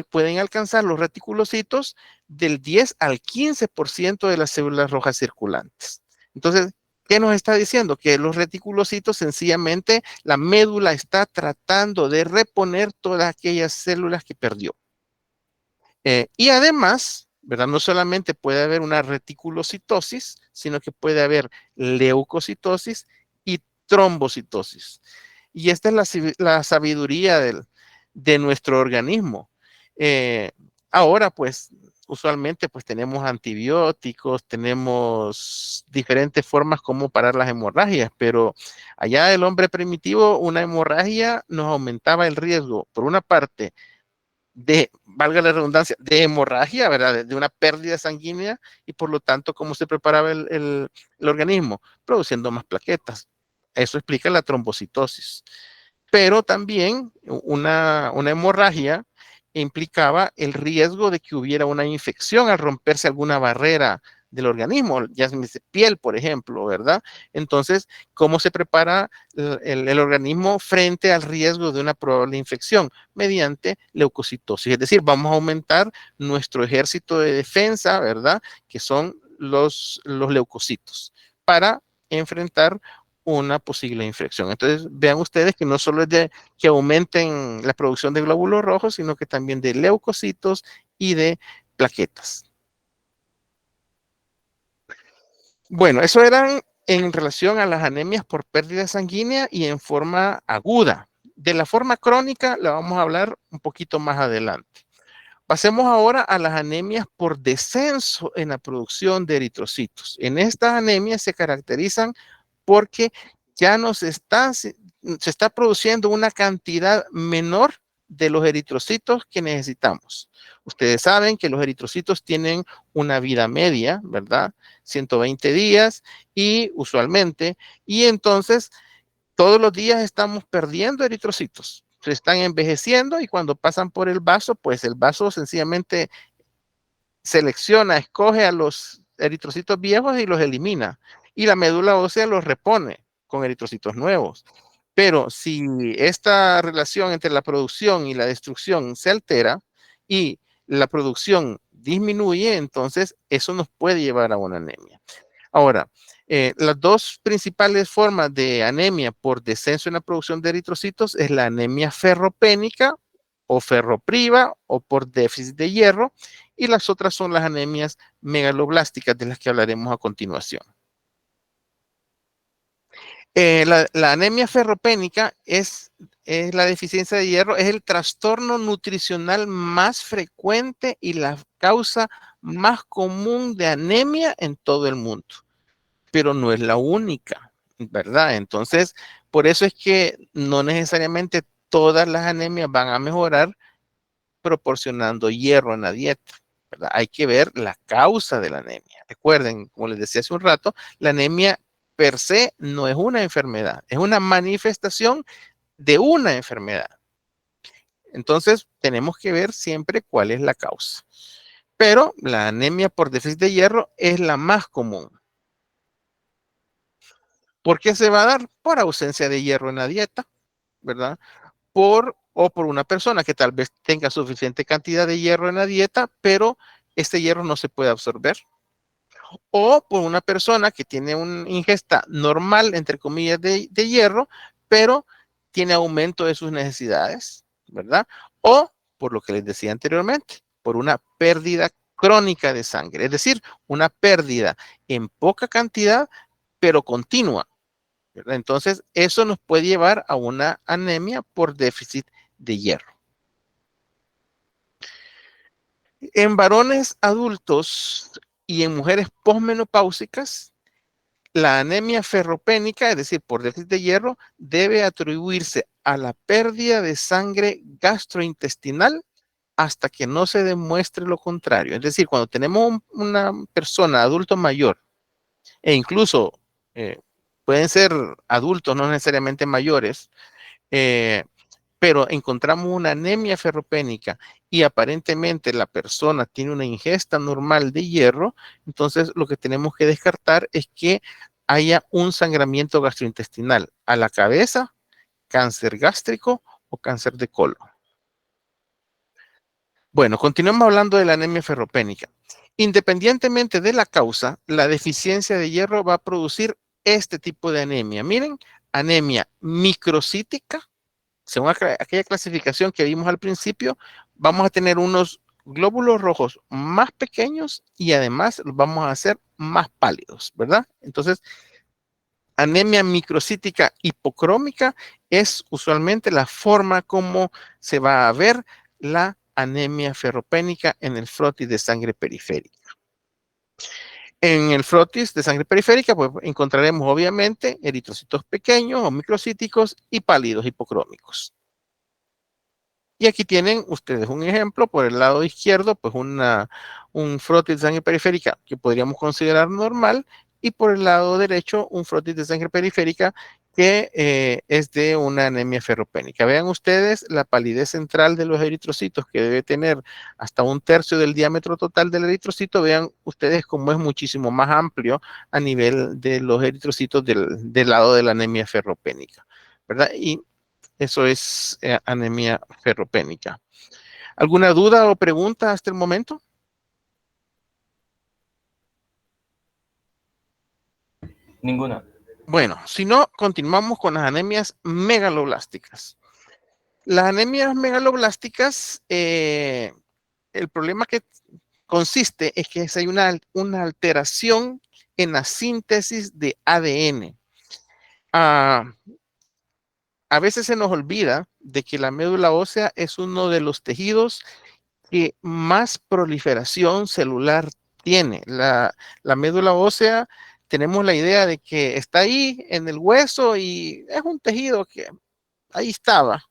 pueden alcanzar los reticulocitos del 10 al 15% de las células rojas circulantes. Entonces, ¿qué nos está diciendo? Que los reticulocitos sencillamente la médula está tratando de reponer todas aquellas células que perdió. Y además, ¿verdad? No solamente puede haber una reticulocitosis, sino que puede haber leucocitosis y trombocitosis. Y esta es la sabiduría de nuestro organismo. Ahora, pues, usualmente, pues, tenemos antibióticos, tenemos diferentes formas como parar las hemorragias, pero allá el hombre primitivo, una hemorragia nos aumentaba el riesgo, por una parte, valga la redundancia, de hemorragia, ¿verdad? De una pérdida sanguínea y por lo tanto, ¿cómo se preparaba el organismo? Produciendo más plaquetas. Eso explica la trombocitosis. Pero también una hemorragia implicaba el riesgo de que hubiera una infección al romperse alguna barrera del organismo, ya se me dice piel, por ejemplo, ¿verdad? Entonces, ¿cómo se prepara el organismo frente al riesgo de una probable infección? Mediante leucocitosis, es decir, vamos a aumentar nuestro ejército de defensa, ¿verdad? Que son los leucocitos, para enfrentar una posible infección. Entonces, vean ustedes que no solo es de que aumenten la producción de glóbulos rojos, sino que también de leucocitos y de plaquetas. Bueno, eso eran en relación a las anemias por pérdida sanguínea y en forma aguda. De la forma crónica la vamos a hablar un poquito más adelante. Pasemos ahora a las anemias por descenso en la producción de eritrocitos. En estas anemias se caracterizan porque ya se está produciendo una cantidad menor de los eritrocitos que necesitamos. Ustedes saben que los eritrocitos tienen una vida media, ¿verdad? 120 días y usualmente, y entonces todos los días estamos perdiendo eritrocitos. Se están envejeciendo y cuando pasan por el vaso, pues el vaso sencillamente selecciona, escoge a los eritrocitos viejos y los elimina. Y la médula ósea los repone con eritrocitos nuevos. Pero si esta relación entre la producción y la destrucción se altera y la producción disminuye, entonces eso nos puede llevar a una anemia. Ahora, las dos principales formas de anemia por descenso en la producción de eritrocitos es la anemia ferropénica o ferropriva o por déficit de hierro, y las otras son las anemias megaloblásticas de las que hablaremos a continuación. La anemia ferropénica es la deficiencia de hierro, es el trastorno nutricional más frecuente y la causa más común de anemia en todo el mundo, pero no es la única, ¿verdad? Entonces, por eso es que no necesariamente todas las anemias van a mejorar proporcionando hierro en la dieta, ¿verdad? Hay que ver la causa de la anemia. Recuerden, como les decía hace un rato, la anemia per se no es una enfermedad, es una manifestación de una enfermedad. Entonces, tenemos que ver siempre cuál es la causa. Pero la anemia por déficit de hierro es la más común. ¿Por qué se va a dar? Por ausencia de hierro en la dieta, ¿verdad? O por una persona que tal vez tenga suficiente cantidad de hierro en la dieta, pero este hierro no se puede absorber. O por una persona que tiene una ingesta normal, entre comillas, de hierro, pero tiene aumento de sus necesidades, ¿verdad? O por lo que les decía anteriormente, por una pérdida crónica de sangre, es decir, una pérdida en poca cantidad, pero continua, ¿verdad? Entonces, eso nos puede llevar a una anemia por déficit de hierro. En varones adultos y en mujeres posmenopáusicas, La anemia ferropénica, es decir, por déficit de hierro, debe atribuirse a la pérdida de sangre gastrointestinal hasta que no se demuestre lo contrario. Es decir, cuando tenemos una persona, adulto mayor, e incluso eh, pueden ser adultos, no necesariamente mayores, eh, pero encontramos una anemia ferropénica y aparentemente la persona tiene una ingesta normal de hierro, entonces lo que tenemos que descartar es que haya un sangramiento gastrointestinal a la cabeza, cáncer gástrico o cáncer de colon. Bueno, continuemos hablando de la anemia ferropénica. Independientemente de la causa, la deficiencia de hierro va a producir este tipo de anemia. Miren, anemia microcítica, según aquella clasificación que vimos al principio, vamos a tener unos glóbulos rojos más pequeños y además los vamos a hacer más pálidos, ¿verdad? Entonces, anemia microcítica hipocrómica es usualmente la forma como se va a ver la anemia ferropénica en el frotis de sangre periférica. En el frotis de sangre periférica, pues encontraremos obviamente eritrocitos pequeños o microcíticos y pálidos hipocrómicos. Y aquí tienen ustedes un ejemplo por el lado izquierdo, pues un frotis de sangre periférica que podríamos considerar normal, y por el lado derecho un frotis de sangre periférica que es de una anemia ferropénica. Vean ustedes la palidez central de los eritrocitos, que debe tener hasta 1/3 del diámetro total del eritrocito. Vean ustedes cómo es muchísimo más amplio a nivel de los eritrocitos del lado de la anemia ferropénica, ¿verdad? Y eso es anemia ferropénica. ¿Alguna duda o pregunta hasta el momento? Ninguna. Bueno, si no, continuamos con las anemias megaloblásticas. Las anemias megaloblásticas, el problema que consiste es que hay una alteración en la síntesis de ADN. A veces se nos olvida de que la médula ósea es uno de los tejidos que más proliferación celular tiene. La médula ósea, tenemos la idea de que está ahí en el hueso y es un tejido que ahí estaba,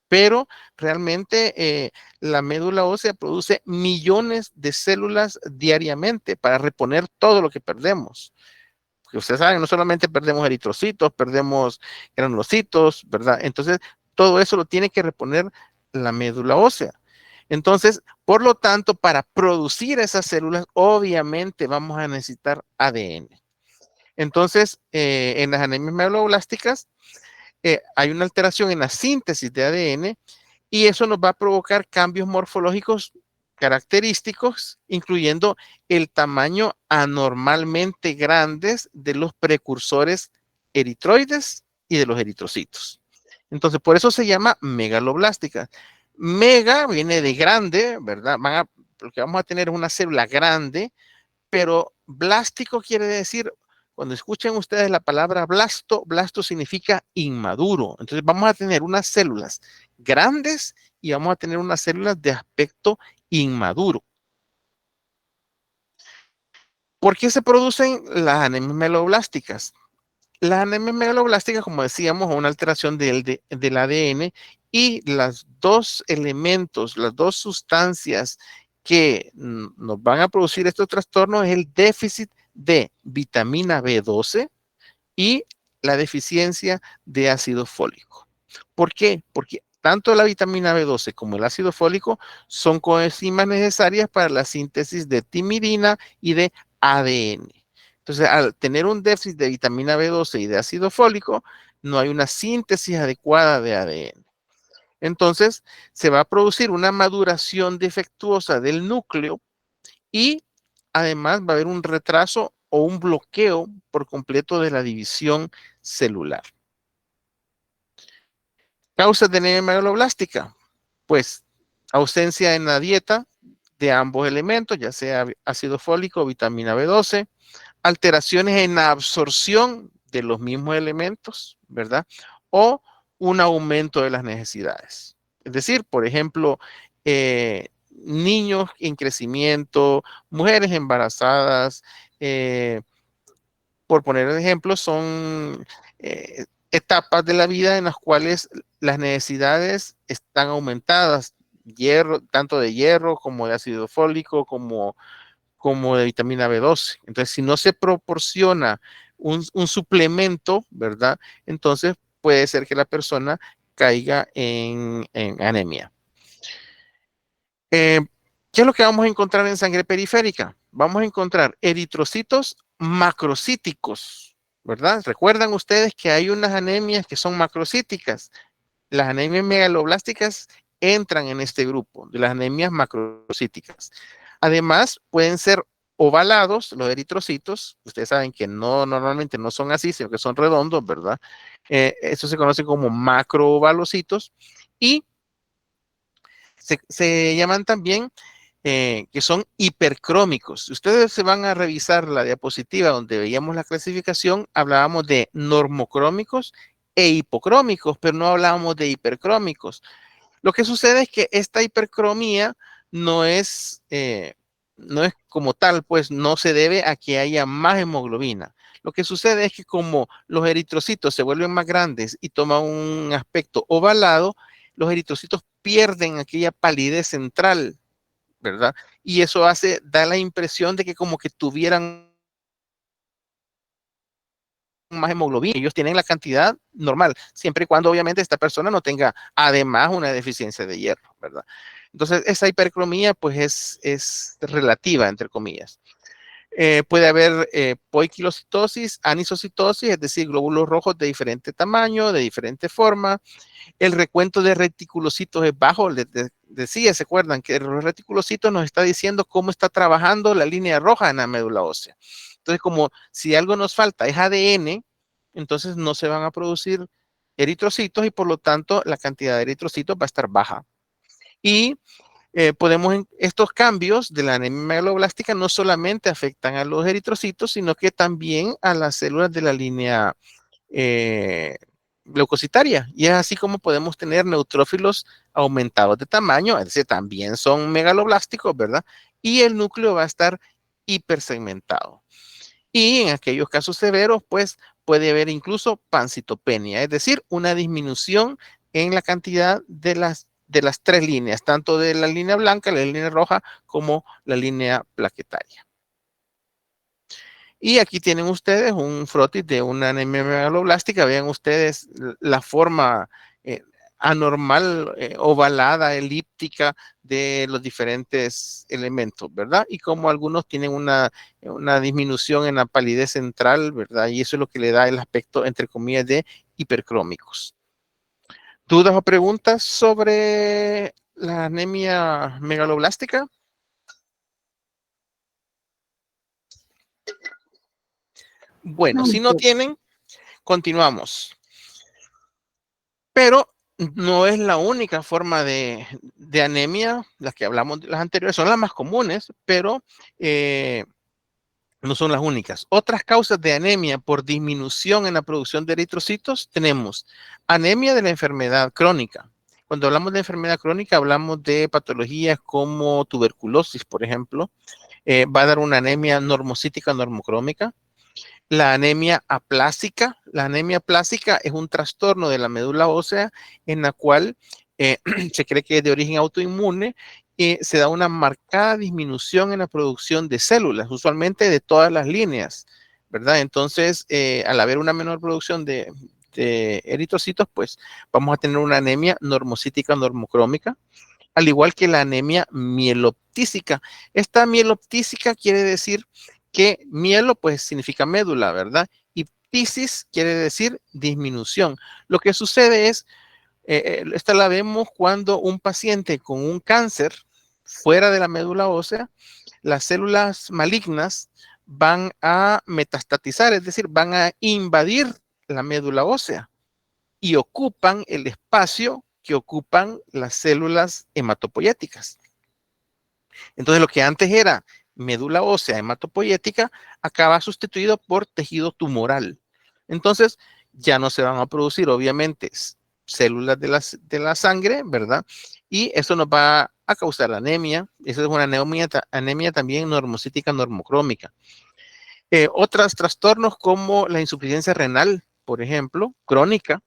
pero realmente la médula ósea produce millones de células diariamente para reponer todo lo que perdemos. Porque ustedes saben, no solamente perdemos eritrocitos, perdemos granulocitos, ¿verdad? Entonces, todo eso lo tiene que reponer la médula ósea. Entonces, por lo tanto, para producir esas células, obviamente vamos a necesitar ADN. Entonces, en las anemias megaloblásticas, hay una alteración en la síntesis de ADN y eso nos va a provocar cambios morfológicos característicos, incluyendo el tamaño anormalmente grandes de los precursores eritroides y de los eritrocitos. Entonces, por eso se llama megaloblástica. Mega viene de grande, ¿verdad? Lo que vamos a tener es una célula grande, pero blástico quiere decir, cuando escuchen ustedes la palabra blasto, blasto significa inmaduro. Entonces vamos a tener unas células grandes y vamos a tener unas células de aspecto inmaduro. ¿Por qué se producen las anemias megaloblásticas? Las anemias megaloblásticas, como decíamos, es una alteración del ADN y los dos elementos, las dos sustancias que nos van a producir estos trastornos es el déficit de vitamina B12 y la deficiencia de ácido fólico. ¿Por qué? Porque tanto la vitamina B12 como el ácido fólico son coenzimas necesarias para la síntesis de timidina y de ADN. Entonces, al tener un déficit de vitamina B12 y de ácido fólico, no hay una síntesis adecuada de ADN. Entonces, se va a producir una maduración defectuosa del núcleo y además va a haber un retraso o un bloqueo por completo de la división celular. Causas de anemia megaloblástica, pues ausencia en la dieta de ambos elementos, ya sea ácido fólico o vitamina B12, alteraciones en la absorción de los mismos elementos, ¿verdad? O un aumento de las necesidades. Es decir, por ejemplo, niños en crecimiento, mujeres embarazadas, por poner el ejemplo, son etapas de la vida en las cuales las necesidades están aumentadas, hierro, tanto de hierro como de ácido fólico, como de vitamina B12. Entonces, si no se proporciona un suplemento, ¿verdad? Entonces puede ser que la persona caiga en anemia. ¿Qué es lo que vamos a encontrar en sangre periférica? Vamos a encontrar eritrocitos macrocíticos, ¿verdad? Recuerdan ustedes que hay unas anemias que son macrocíticas. Las anemias megaloblásticas entran en este grupo de las anemias macrocíticas. Además, pueden ser ovalados los eritrocitos. Ustedes saben que normalmente no son así, sino que son redondos, ¿verdad? Eso se conoce como macroovalocitos y se llaman también que son hipercrómicos. Si ustedes se van a revisar la diapositiva donde veíamos la clasificación, hablábamos de normocrómicos e hipocrómicos, pero no hablábamos de hipercrómicos. Lo que sucede es que esta hipercromía no es como tal, pues no se debe a que haya más hemoglobina. Lo que sucede es que como los eritrocitos se vuelven más grandes y toman un aspecto ovalado, los eritrocitos pierden aquella palidez central, ¿verdad? Y eso da la impresión de que como que tuvieran más hemoglobina. Ellos tienen la cantidad normal, siempre y cuando obviamente esta persona no tenga además una deficiencia de hierro, ¿verdad? Entonces, esa hipercromía pues es relativa, entre comillas. Puede haber poiquilocitosis, anisocitosis, es decir, glóbulos rojos de diferente tamaño, de diferente forma. El recuento de reticulocitos es bajo. Decía, ¿se acuerdan? Que los reticulocitos nos está diciendo cómo está trabajando la línea roja en la médula ósea. Entonces, como si algo nos falta es ADN, entonces no se van a producir eritrocitos y por lo tanto la cantidad de eritrocitos va a estar baja. Y estos cambios de la anemia megaloblástica no solamente afectan a los eritrocitos, sino que también a las células de la línea leucocitaria. Y es así como podemos tener neutrófilos aumentados de tamaño, es decir, también son megaloblásticos, ¿verdad? Y el núcleo va a estar hipersegmentado. Y en aquellos casos severos, pues puede haber incluso pancitopenia, es decir, una disminución en la cantidad de las tres líneas, tanto de la línea blanca, la línea roja, como la línea plaquetaria. Y aquí tienen ustedes un frotis de una anemia megaloblástica. Vean ustedes la forma anormal, ovalada, elíptica de los diferentes elementos, ¿verdad? Y como algunos tienen una disminución en la palidez central, ¿verdad? Y eso es lo que le da el aspecto, entre comillas, de hipercrómicos. ¿Dudas o preguntas sobre la anemia megaloblástica? Bueno, si no tienen, continuamos. Pero no es la única forma de anemia, las que hablamos de las anteriores, son las más comunes, pero no son las únicas. Otras causas de anemia por disminución en la producción de eritrocitos tenemos anemia de la enfermedad crónica. Cuando hablamos de enfermedad crónica, hablamos de patologías como tuberculosis, por ejemplo. Va a dar una anemia normocítica normocrómica. La anemia aplásica. La anemia aplásica es un trastorno de la médula ósea en la cual se cree que es de origen autoinmune y se da una marcada disminución en la producción de células, usualmente de todas las líneas, ¿verdad? Entonces, al haber una menor producción de eritrocitos, pues vamos a tener una anemia normocítica normocrómica, al igual que la anemia mieloptísica. Esta mieloptísica quiere decir que mielo pues significa médula, ¿verdad? Y ptisis quiere decir disminución. Lo que sucede es, esta la vemos cuando un paciente con un cáncer fuera de la médula ósea, las células malignas van a metastatizar, es decir, van a invadir la médula ósea y ocupan el espacio que ocupan las células hematopoyéticas. Entonces, lo que antes era médula ósea hematopoyética acaba sustituido por tejido tumoral. Entonces, ya no se van a producir, obviamente, células de la sangre, ¿verdad? Y eso nos va a causar anemia. Esa es una anemia también normocítica normocrómica. Otros trastornos como la insuficiencia renal, por ejemplo, crónica,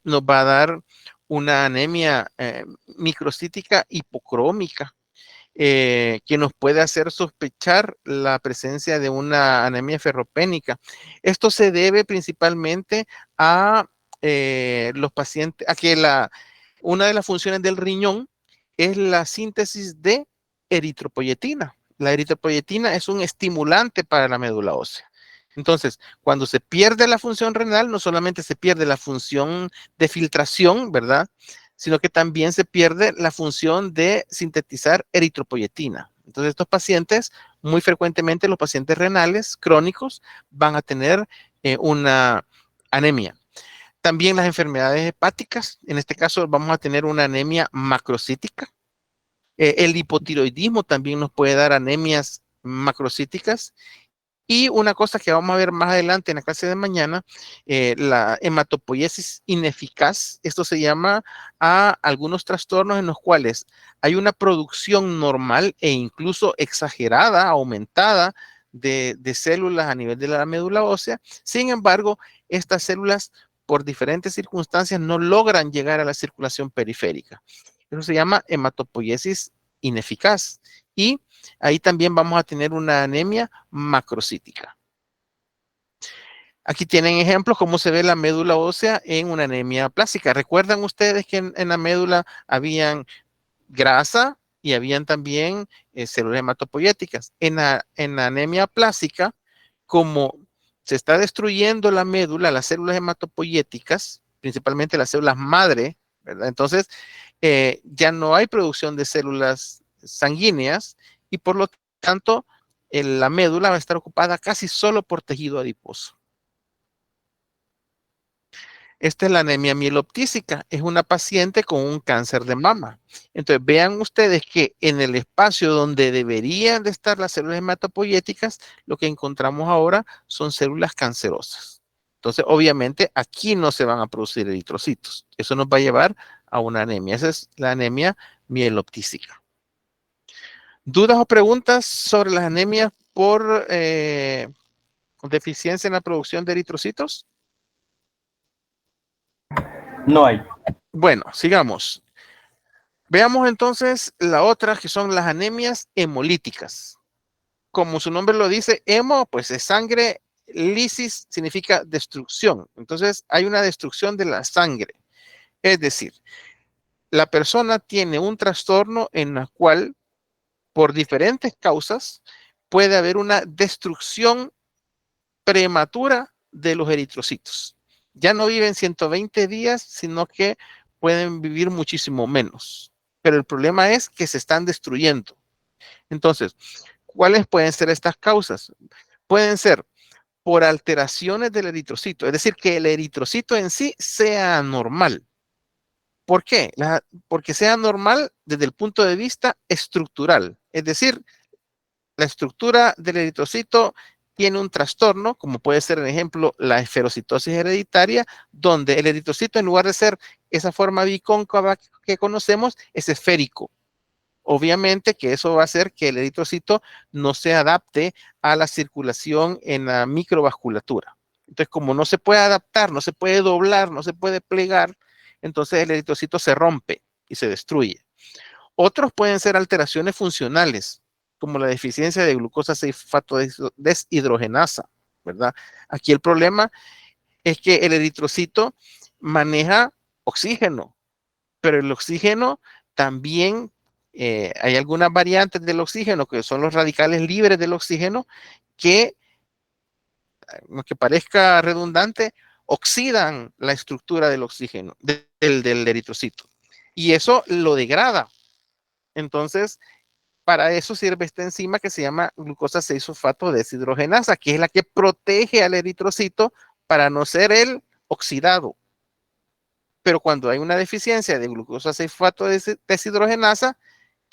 nos va a dar una anemia microcítica hipocrómica, que nos puede hacer sospechar la presencia de una anemia ferropénica. Esto se debe principalmente a los pacientes, a que una de las funciones del riñón es la síntesis de eritropoyetina. La eritropoyetina es un estimulante para la médula ósea. Entonces, cuando se pierde la función renal, no solamente se pierde la función de filtración, ¿verdad? Sino que también se pierde la función de sintetizar eritropoyetina. Entonces, estos pacientes, muy frecuentemente los pacientes renales crónicos, van a tener una anemia. También las enfermedades hepáticas, en este caso vamos a tener una anemia macrocítica. El hipotiroidismo también nos puede dar anemias macrocíticas. Y una cosa que vamos a ver más adelante en la clase de mañana, la hematopoiesis ineficaz. Esto se llama a algunos trastornos en los cuales hay una producción normal e incluso exagerada, aumentada de células a nivel de la médula ósea. Sin embargo, estas células por diferentes circunstancias no logran llegar a la circulación periférica. Eso se llama hematopoiesis ineficaz. Y ahí también vamos a tener una anemia macrocítica. Aquí tienen ejemplos cómo se ve la médula ósea en una anemia plástica. ¿Recuerdan ustedes que en la médula habían grasa y habían también células hematopoyéticas? En la anemia plástica, como se está destruyendo la médula, las células hematopoyéticas, principalmente las células madre, ¿verdad? Entonces, ya no hay producción de células sanguíneas y por lo tanto la médula va a estar ocupada casi solo por tejido adiposo. Esta es la anemia mieloptísica, es una paciente con un cáncer de mama. Entonces vean ustedes que en el espacio donde deberían de estar las células hematopoyéticas, lo que encontramos ahora son células cancerosas. Entonces obviamente aquí no se van a producir eritrocitos. Eso nos va a llevar a una anemia. Esa es la anemia mieloptísica. ¿Dudas o preguntas sobre las anemias por deficiencia en la producción de eritrocitos? No hay. Bueno, sigamos. Veamos entonces la otra, que son las anemias hemolíticas. Como su nombre lo dice, hemo, pues es sangre, lisis significa destrucción. Entonces hay una destrucción de la sangre. Es decir, la persona tiene un trastorno en la cual, por diferentes causas, puede haber una destrucción prematura de los eritrocitos. Ya no viven 120 días, sino que pueden vivir muchísimo menos. Pero el problema es que se están destruyendo. Entonces, ¿cuáles pueden ser estas causas? Pueden ser por alteraciones del eritrocito, es decir, que el eritrocito en sí sea anormal. ¿Por qué? Porque sea normal desde el punto de vista estructural, es decir, la estructura del eritrocito tiene un trastorno, como puede ser, por ejemplo, la esferocitosis hereditaria, donde el eritrocito, en lugar de ser esa forma bicóncava que conocemos, es esférico. Obviamente que eso va a hacer que el eritrocito no se adapte a la circulación en la microvasculatura. Entonces, como no se puede adaptar, no se puede doblar, no se puede plegar, entonces el eritrocito se rompe y se destruye. Otros pueden ser alteraciones funcionales, como la deficiencia de glucosa 6-fosfatideshidrogenasa, ¿verdad? Aquí el problema es que el eritrocito maneja oxígeno, pero el oxígeno también, hay algunas variantes del oxígeno, que son los radicales libres del oxígeno, que, aunque parezca redundante, oxidan la estructura del oxígeno, del eritrocito. Y eso lo degrada. Entonces, para eso sirve esta enzima que se llama glucosa 6-fosfatideshidrogenasa, que es la que protege al eritrocito para no ser el oxidado. Pero cuando hay una deficiencia de glucosa 6-fosfatideshidrogenasa,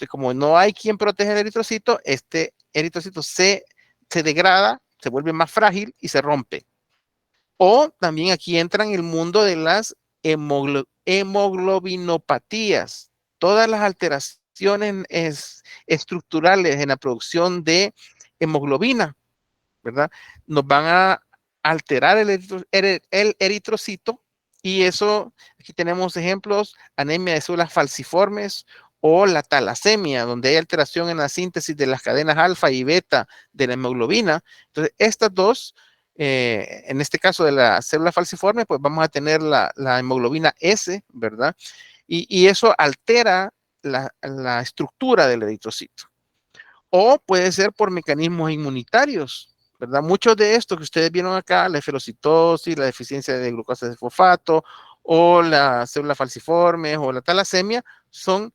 como no hay quien proteja el eritrocito, este eritrocito se degrada, se vuelve más frágil y se rompe. O también aquí entra en el mundo de las hemoglobinopatías. Todas las alteraciones estructurales en la producción de hemoglobina, ¿verdad? Nos van a alterar el eritrocito, y eso, aquí tenemos ejemplos: anemia de células falciformes o la talasemia, donde hay alteración en la síntesis de las cadenas alfa y beta de la hemoglobina. Entonces, estas dos, en este caso de la célula falciforme, pues vamos a tener la hemoglobina S, ¿verdad? Y eso altera la estructura del eritrocito. O puede ser por mecanismos inmunitarios, ¿verdad? Muchos de estos que ustedes vieron acá, la esferocitosis, la deficiencia de glucosa de fosfato, o la célula falciforme, o la talasemia, son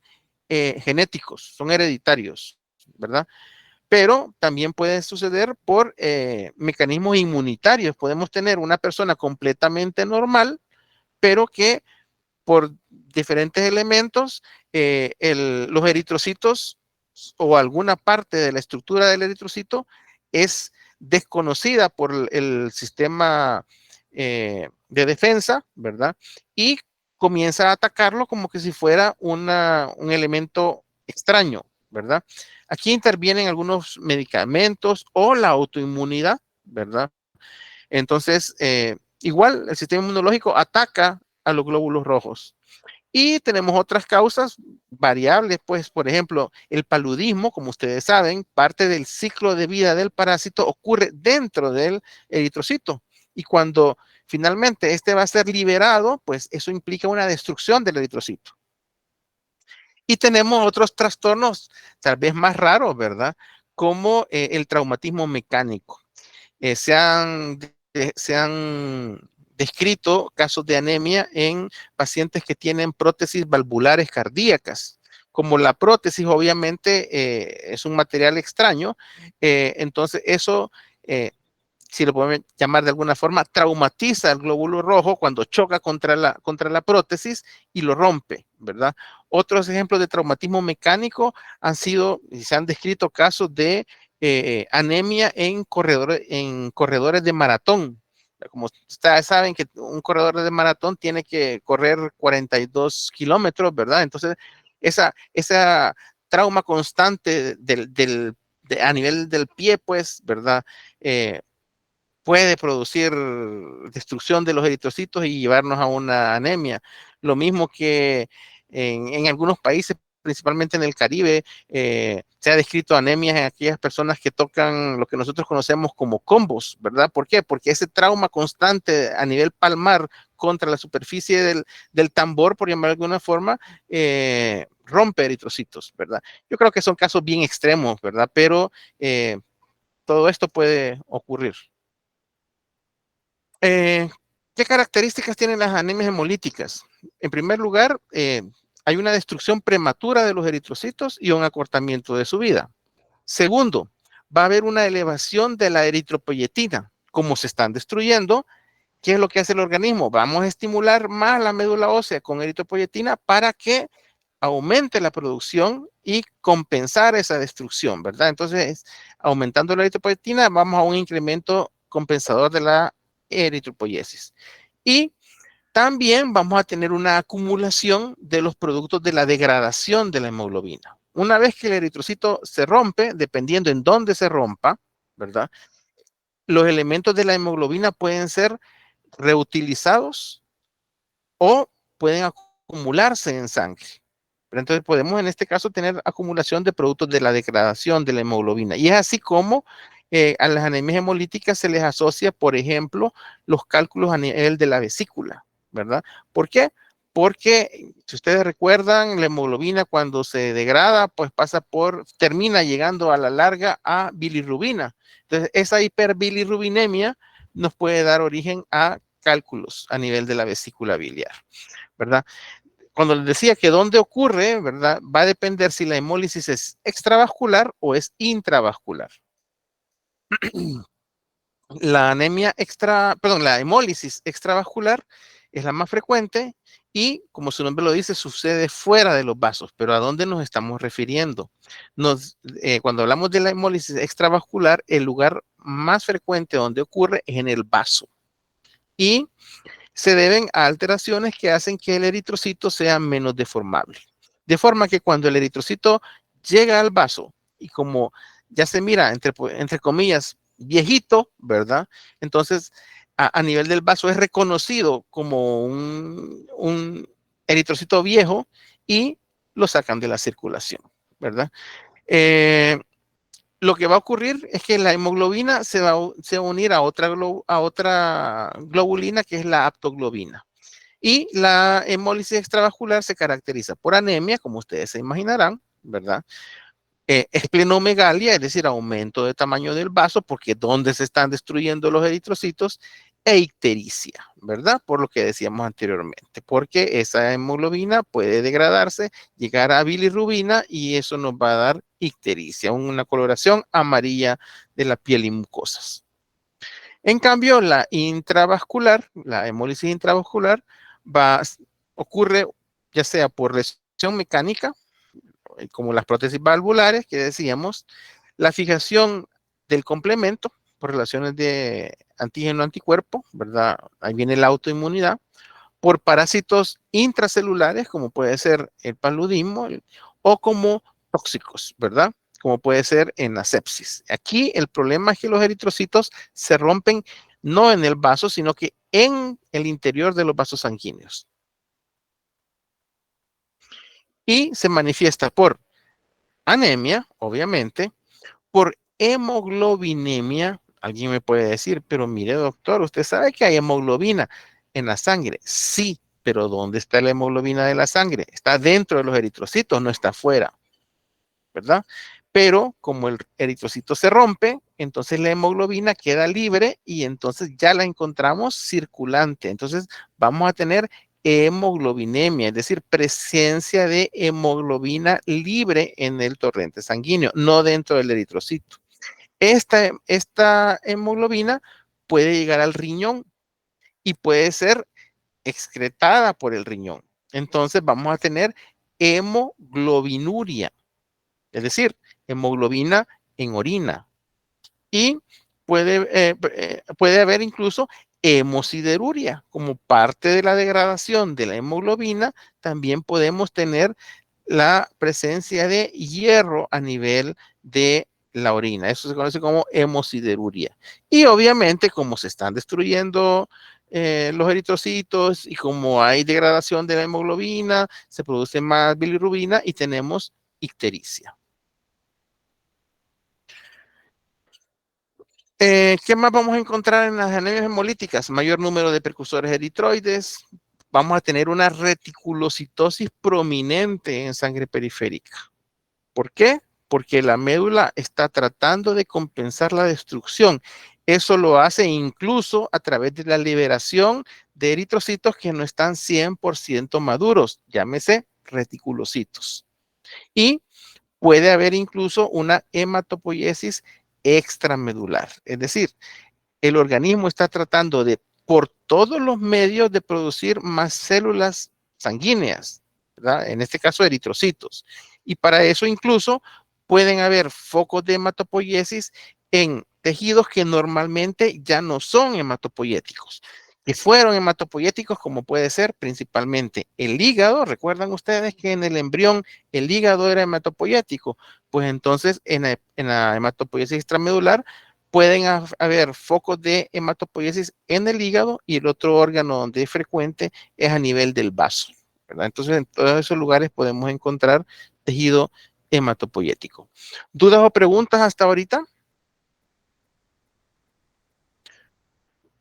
genéticos, son hereditarios, ¿verdad? Pero también puede suceder por mecanismos inmunitarios. Podemos tener una persona completamente normal, pero que por diferentes elementos, los eritrocitos o alguna parte de la estructura del eritrocito es desconocida por el sistema de defensa, ¿verdad? Y comienza a atacarlo como que si fuera un elemento extraño, ¿verdad? Aquí intervienen algunos medicamentos o la autoinmunidad, ¿verdad? Entonces, igual el sistema inmunológico ataca a los glóbulos rojos. Y tenemos otras causas variables, pues, por ejemplo, el paludismo, como ustedes saben, parte del ciclo de vida del parásito ocurre dentro del eritrocito. Y cuando finalmente este va a ser liberado, pues eso implica una destrucción del eritrocito. Y tenemos otros trastornos, tal vez más raros, ¿verdad? Como el traumatismo mecánico. Se han descrito casos de anemia en pacientes que tienen prótesis valvulares cardíacas. Como la prótesis obviamente es un material extraño, entonces eso, si lo podemos llamar de alguna forma, traumatiza el glóbulo rojo cuando choca contra la prótesis y lo rompe, ¿verdad? Otros ejemplos de traumatismo mecánico han sido, y se han descrito casos de anemia en corredores de maratón. Como ustedes saben que un corredor de maratón tiene que correr 42 kilómetros, ¿verdad? Entonces, esa trauma constante a nivel del pie, pues, ¿verdad? Puede producir destrucción de los eritrocitos y llevarnos a una anemia. Lo mismo que en algunos países, principalmente en el Caribe, se ha descrito anemias en aquellas personas que tocan lo que nosotros conocemos como combos, ¿verdad? ¿Por qué? Porque ese trauma constante a nivel palmar contra la superficie del tambor, por llamar de alguna forma, rompe eritrocitos, ¿verdad? Yo creo que son casos bien extremos, ¿verdad? Pero todo esto puede ocurrir. ¿Qué características tienen las anemias hemolíticas? En primer lugar, hay una destrucción prematura de los eritrocitos y un acortamiento de su vida. Segundo, va a haber una elevación de la eritropoyetina. Como se están destruyendo, ¿qué es lo que hace el organismo? Vamos a estimular más la médula ósea con eritropoyetina para que aumente la producción y compensar esa destrucción, ¿verdad? Entonces, aumentando la eritropoyetina, vamos a un incremento compensador de la eritropoiesis. Y también vamos a tener una acumulación de los productos de la degradación de la hemoglobina. Una vez que el eritrocito se rompe, dependiendo en dónde se rompa, ¿verdad? Los elementos de la hemoglobina pueden ser reutilizados o pueden acumularse en sangre. Pero entonces podemos en este caso tener acumulación de productos de la degradación de la hemoglobina. Y es así como a las anemias hemolíticas se les asocia, por ejemplo, los cálculos a nivel de la vesícula, ¿verdad? ¿Por qué? Porque si ustedes recuerdan, la hemoglobina cuando se degrada, pues termina llegando a la larga a bilirrubina. Entonces, esa hiperbilirrubinemia nos puede dar origen a cálculos a nivel de la vesícula biliar, ¿verdad? Cuando les decía que dónde ocurre, ¿verdad? Va a depender si la hemólisis es extravascular o es intravascular. La hemólisis extravascular es la más frecuente y, como su nombre lo dice, sucede fuera de los vasos. Pero ¿a dónde nos estamos refiriendo? Cuando hablamos de la hemólisis extravascular, el lugar más frecuente donde ocurre es en el vaso. Y se deben a alteraciones que hacen que el eritrocito sea menos deformable. De forma que cuando el eritrocito llega al vaso y como ya se mira, entre comillas, viejito, ¿verdad? Entonces, a nivel del vaso es reconocido como un eritrocito viejo y lo sacan de la circulación, ¿verdad? Lo que va a ocurrir es que la hemoglobina se va a unir a otra globulina que es la aptoglobina. Y la hemólisis extravascular se caracteriza por anemia, como ustedes se imaginarán, ¿verdad? Esplenomegalia, es decir, aumento de tamaño del vaso, porque donde se están destruyendo los eritrocitos, e ictericia, ¿verdad? Por lo que decíamos anteriormente, porque esa hemoglobina puede degradarse, llegar a bilirrubina y eso nos va a dar ictericia, una coloración amarilla de la piel y mucosas. En cambio, la intravascular, la hemólisis intravascular, ocurre ya sea por lesión mecánica, como las prótesis valvulares que decíamos, la fijación del complemento por relaciones de antígeno-anticuerpo, ¿verdad? Ahí viene la autoinmunidad, por parásitos intracelulares, como puede ser el paludismo, o como tóxicos, ¿verdad? Como puede ser en la sepsis. Aquí el problema es que los eritrocitos se rompen no en el vaso, sino que en el interior de los vasos sanguíneos. Y se manifiesta por anemia, obviamente, por hemoglobinemia. Alguien me puede decir, pero mire, doctor, usted sabe que hay hemoglobina en la sangre. Sí, pero ¿dónde está la hemoglobina de la sangre? Está dentro de los eritrocitos, no está afuera, ¿verdad? Pero como el eritrocito se rompe, entonces la hemoglobina queda libre y entonces ya la encontramos circulante. Entonces vamos a tener hemoglobinemia, es decir, presencia de hemoglobina libre en el torrente sanguíneo, no dentro del eritrocito. Esta hemoglobina puede llegar al riñón y puede ser excretada por el riñón. Entonces vamos a tener hemoglobinuria, es decir, hemoglobina en orina. Y puede haber incluso hemosideruria. Como parte de la degradación de la hemoglobina, también podemos tener la presencia de hierro a nivel de la orina. Eso se conoce como hemosideruria. Y obviamente, como se están destruyendo los eritrocitos y como hay degradación de la hemoglobina, se produce más bilirrubina y tenemos ictericia. ¿Qué más vamos a encontrar en las anemias hemolíticas? Mayor número de precursores eritroides. Vamos a tener una reticulocitosis prominente en sangre periférica. ¿Por qué? Porque la médula está tratando de compensar la destrucción. Eso lo hace incluso a través de la liberación de eritrocitos que no están 100% maduros, llámese reticulocitos. Y puede haber incluso una hematopoiesis extramedular. Es decir, el organismo está tratando de, por todos los medios, de producir más células sanguíneas, ¿verdad? En este caso, eritrocitos. Y para eso incluso pueden haber focos de hematopoiesis en tejidos que normalmente ya no son hematopoyéticos, que fueron hematopoyéticos, como puede ser principalmente el hígado. ¿Recuerdan ustedes que en el embrión el hígado era hematopoyético? Pues entonces en la hematopoiesis extramedular pueden haber focos de hematopoiesis en el hígado y el otro órgano donde es frecuente es a nivel del vaso, ¿verdad? Entonces en todos esos lugares podemos encontrar tejido hematopoyético. ¿Dudas o preguntas hasta ahorita?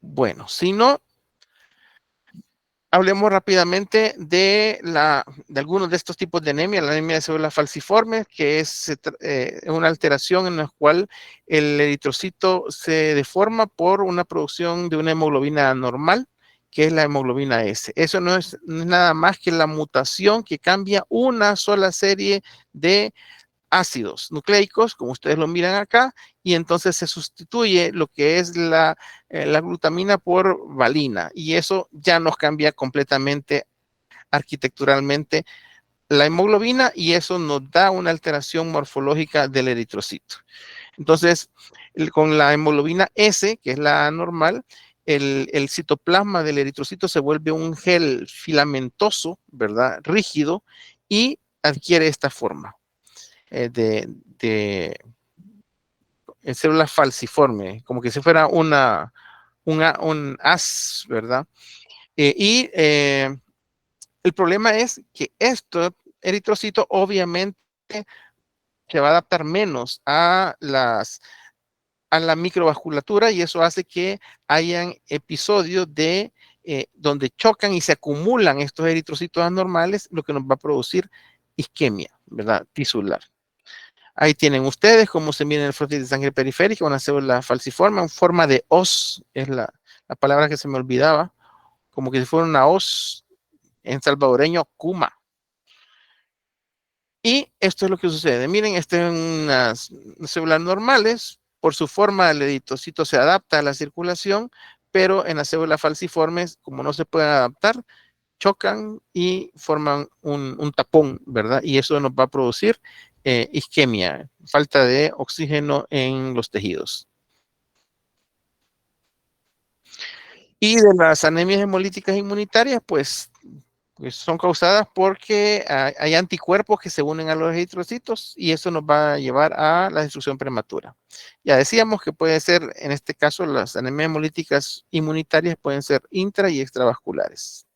Bueno, si no, hablemos rápidamente de algunos de estos tipos de anemia, la anemia de células falciformes, que es una alteración en la cual el eritrocito se deforma por una producción de una hemoglobina normal, que es la hemoglobina S. Eso no es nada más que la mutación que cambia una sola serie de ácidos nucleicos, como ustedes lo miran acá, y entonces se sustituye lo que es la glutamina por valina, y eso ya nos cambia completamente arquitecturalmente la hemoglobina, y eso nos da una alteración morfológica del eritrocito. Entonces, con la hemoglobina S, que es la normal, el citoplasma del eritrocito se vuelve un gel filamentoso, ¿verdad? Rígido, y adquiere esta forma. De célula falciforme, como que si fuera un haz, ¿verdad? El problema es que esto eritrocito obviamente se va a adaptar menos a la microvasculatura y eso hace que hayan episodios donde chocan y se acumulan estos eritrocitos anormales, lo que nos va a producir isquemia, ¿verdad? Tisular. Ahí tienen ustedes cómo se mide el flujo de sangre periférica, una célula falciforme en forma de hoz, es la palabra que se me olvidaba, como que si fuera una hoz en salvadoreño, kuma. Y esto es lo que sucede. Miren, estas son unas células normales. Por su forma, el eritrocito se adapta a la circulación, pero en las células falciformes, como no se pueden adaptar, chocan y forman un tapón, ¿verdad? Y eso nos va a producir isquemia, falta de oxígeno en los tejidos. Y de las anemias hemolíticas inmunitarias, pues son causadas porque hay anticuerpos que se unen a los eritrocitos y eso nos va a llevar a la destrucción prematura. Ya decíamos que puede ser, en este caso, las anemias hemolíticas inmunitarias pueden ser intra y extravasculares.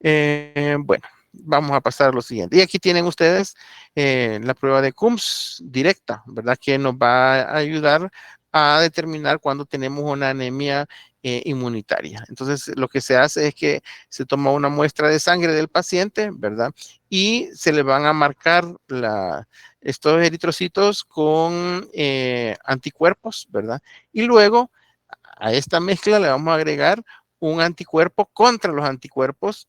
Bueno, vamos a pasar a lo siguiente. Y aquí tienen ustedes la prueba de Coombs directa, ¿verdad? Que nos va a ayudar a determinar cuando tenemos una anemia inmunitaria. Entonces, lo que se hace es que se toma una muestra de sangre del paciente, ¿verdad? Y se le van a marcar estos eritrocitos con anticuerpos, ¿verdad? Y luego a esta mezcla le vamos a agregar un anticuerpo contra los anticuerpos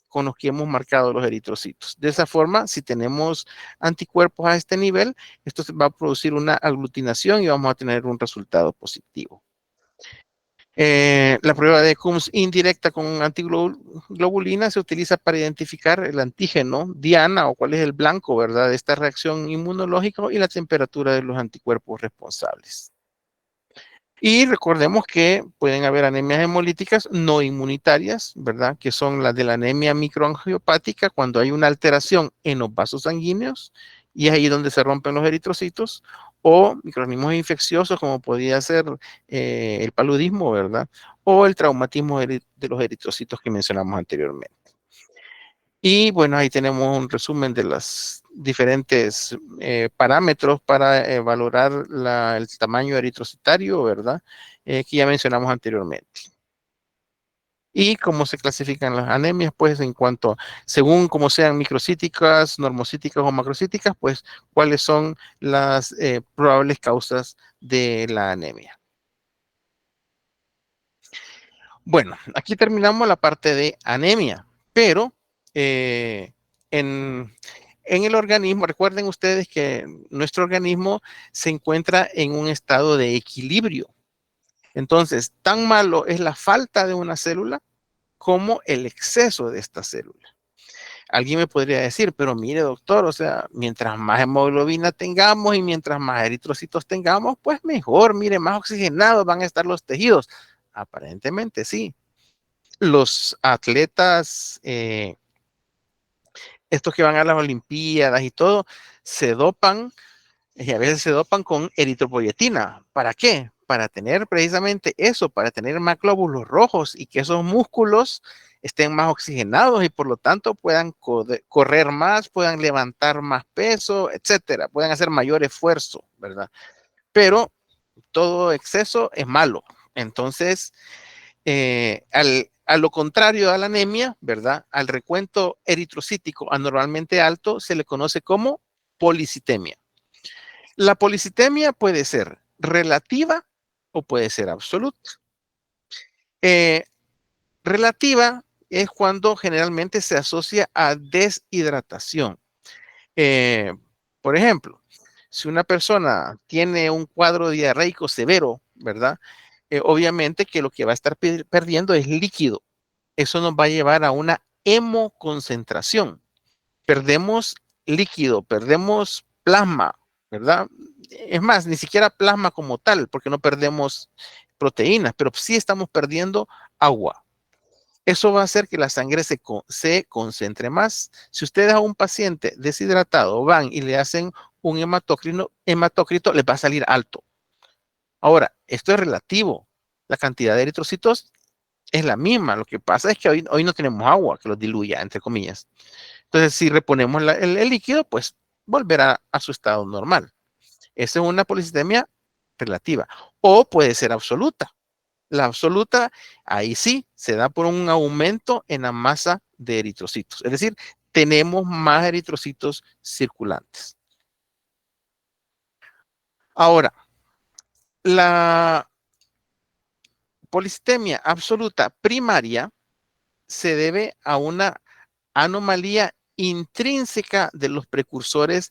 con los que hemos marcado los eritrocitos. De esa forma, si tenemos anticuerpos a este nivel, esto va a producir una aglutinación y vamos a tener un resultado positivo. La prueba de Coombs indirecta con antiglobulina se utiliza para identificar el antígeno diana o cuál es el blanco, ¿verdad?, de esta reacción inmunológica y la temperatura de los anticuerpos responsables. Y recordemos que pueden haber anemias hemolíticas no inmunitarias, ¿verdad? Que son las de la anemia microangiopática cuando hay una alteración en los vasos sanguíneos y es ahí donde se rompen los eritrocitos, o microorganismos infecciosos como podría ser el paludismo, ¿verdad? O el traumatismo de los eritrocitos que mencionamos anteriormente. Y bueno, ahí tenemos un resumen de los diferentes parámetros para valorar el tamaño eritrocitario, ¿verdad? Que ya mencionamos anteriormente. Y cómo se clasifican las anemias, pues en cuanto, según cómo sean microcíticas, normocíticas o macrocíticas, pues cuáles son las probables causas de la anemia. Bueno, aquí terminamos la parte de anemia, pero en el organismo, recuerden ustedes que nuestro organismo se encuentra en un estado de equilibrio. Entonces, tan malo es la falta de una célula como el exceso de esta célula. Alguien me podría decir, pero mire, doctor, o sea, mientras más hemoglobina tengamos y mientras más eritrocitos tengamos, pues mejor, mire, más oxigenados van a estar los tejidos. Aparentemente sí. Los atletas, estos que van a las Olimpiadas y todo, se dopan y a veces se dopan con eritropoyetina. ¿Para qué? Para tener precisamente eso, para tener más glóbulos rojos y que esos músculos estén más oxigenados y por lo tanto puedan correr más, puedan levantar más peso, etcétera, puedan hacer mayor esfuerzo, ¿verdad? Pero todo exceso es malo. Entonces, a lo contrario a la anemia, ¿verdad? Al recuento eritrocítico anormalmente alto se le conoce como policitemia. La policitemia puede ser relativa o puede ser absoluta. Relativa es cuando generalmente se asocia a deshidratación. Por ejemplo, si una persona tiene un cuadro diarreico severo, ¿verdad? Obviamente que lo que va a estar perdiendo es líquido. Eso nos va a llevar a una hemoconcentración. Perdemos líquido, perdemos plasma, ¿verdad? Es más, ni siquiera plasma como tal, porque no perdemos proteínas, pero sí estamos perdiendo agua. Eso va a hacer que la sangre se concentre más. Si ustedes a un paciente deshidratado van y le hacen un hematócrito les va a salir alto. Ahora, esto es relativo. La cantidad de eritrocitos es la misma. Lo que pasa es que hoy no tenemos agua que los diluya, entre comillas. Entonces, si reponemos el líquido, pues volverá a su estado normal. Esa es una policitemia relativa. O puede ser absoluta. La absoluta, ahí sí, se da por un aumento en la masa de eritrocitos. Es decir, tenemos más eritrocitos circulantes. Ahora, la policitemia absoluta primaria se debe a una anomalía intrínseca de los precursores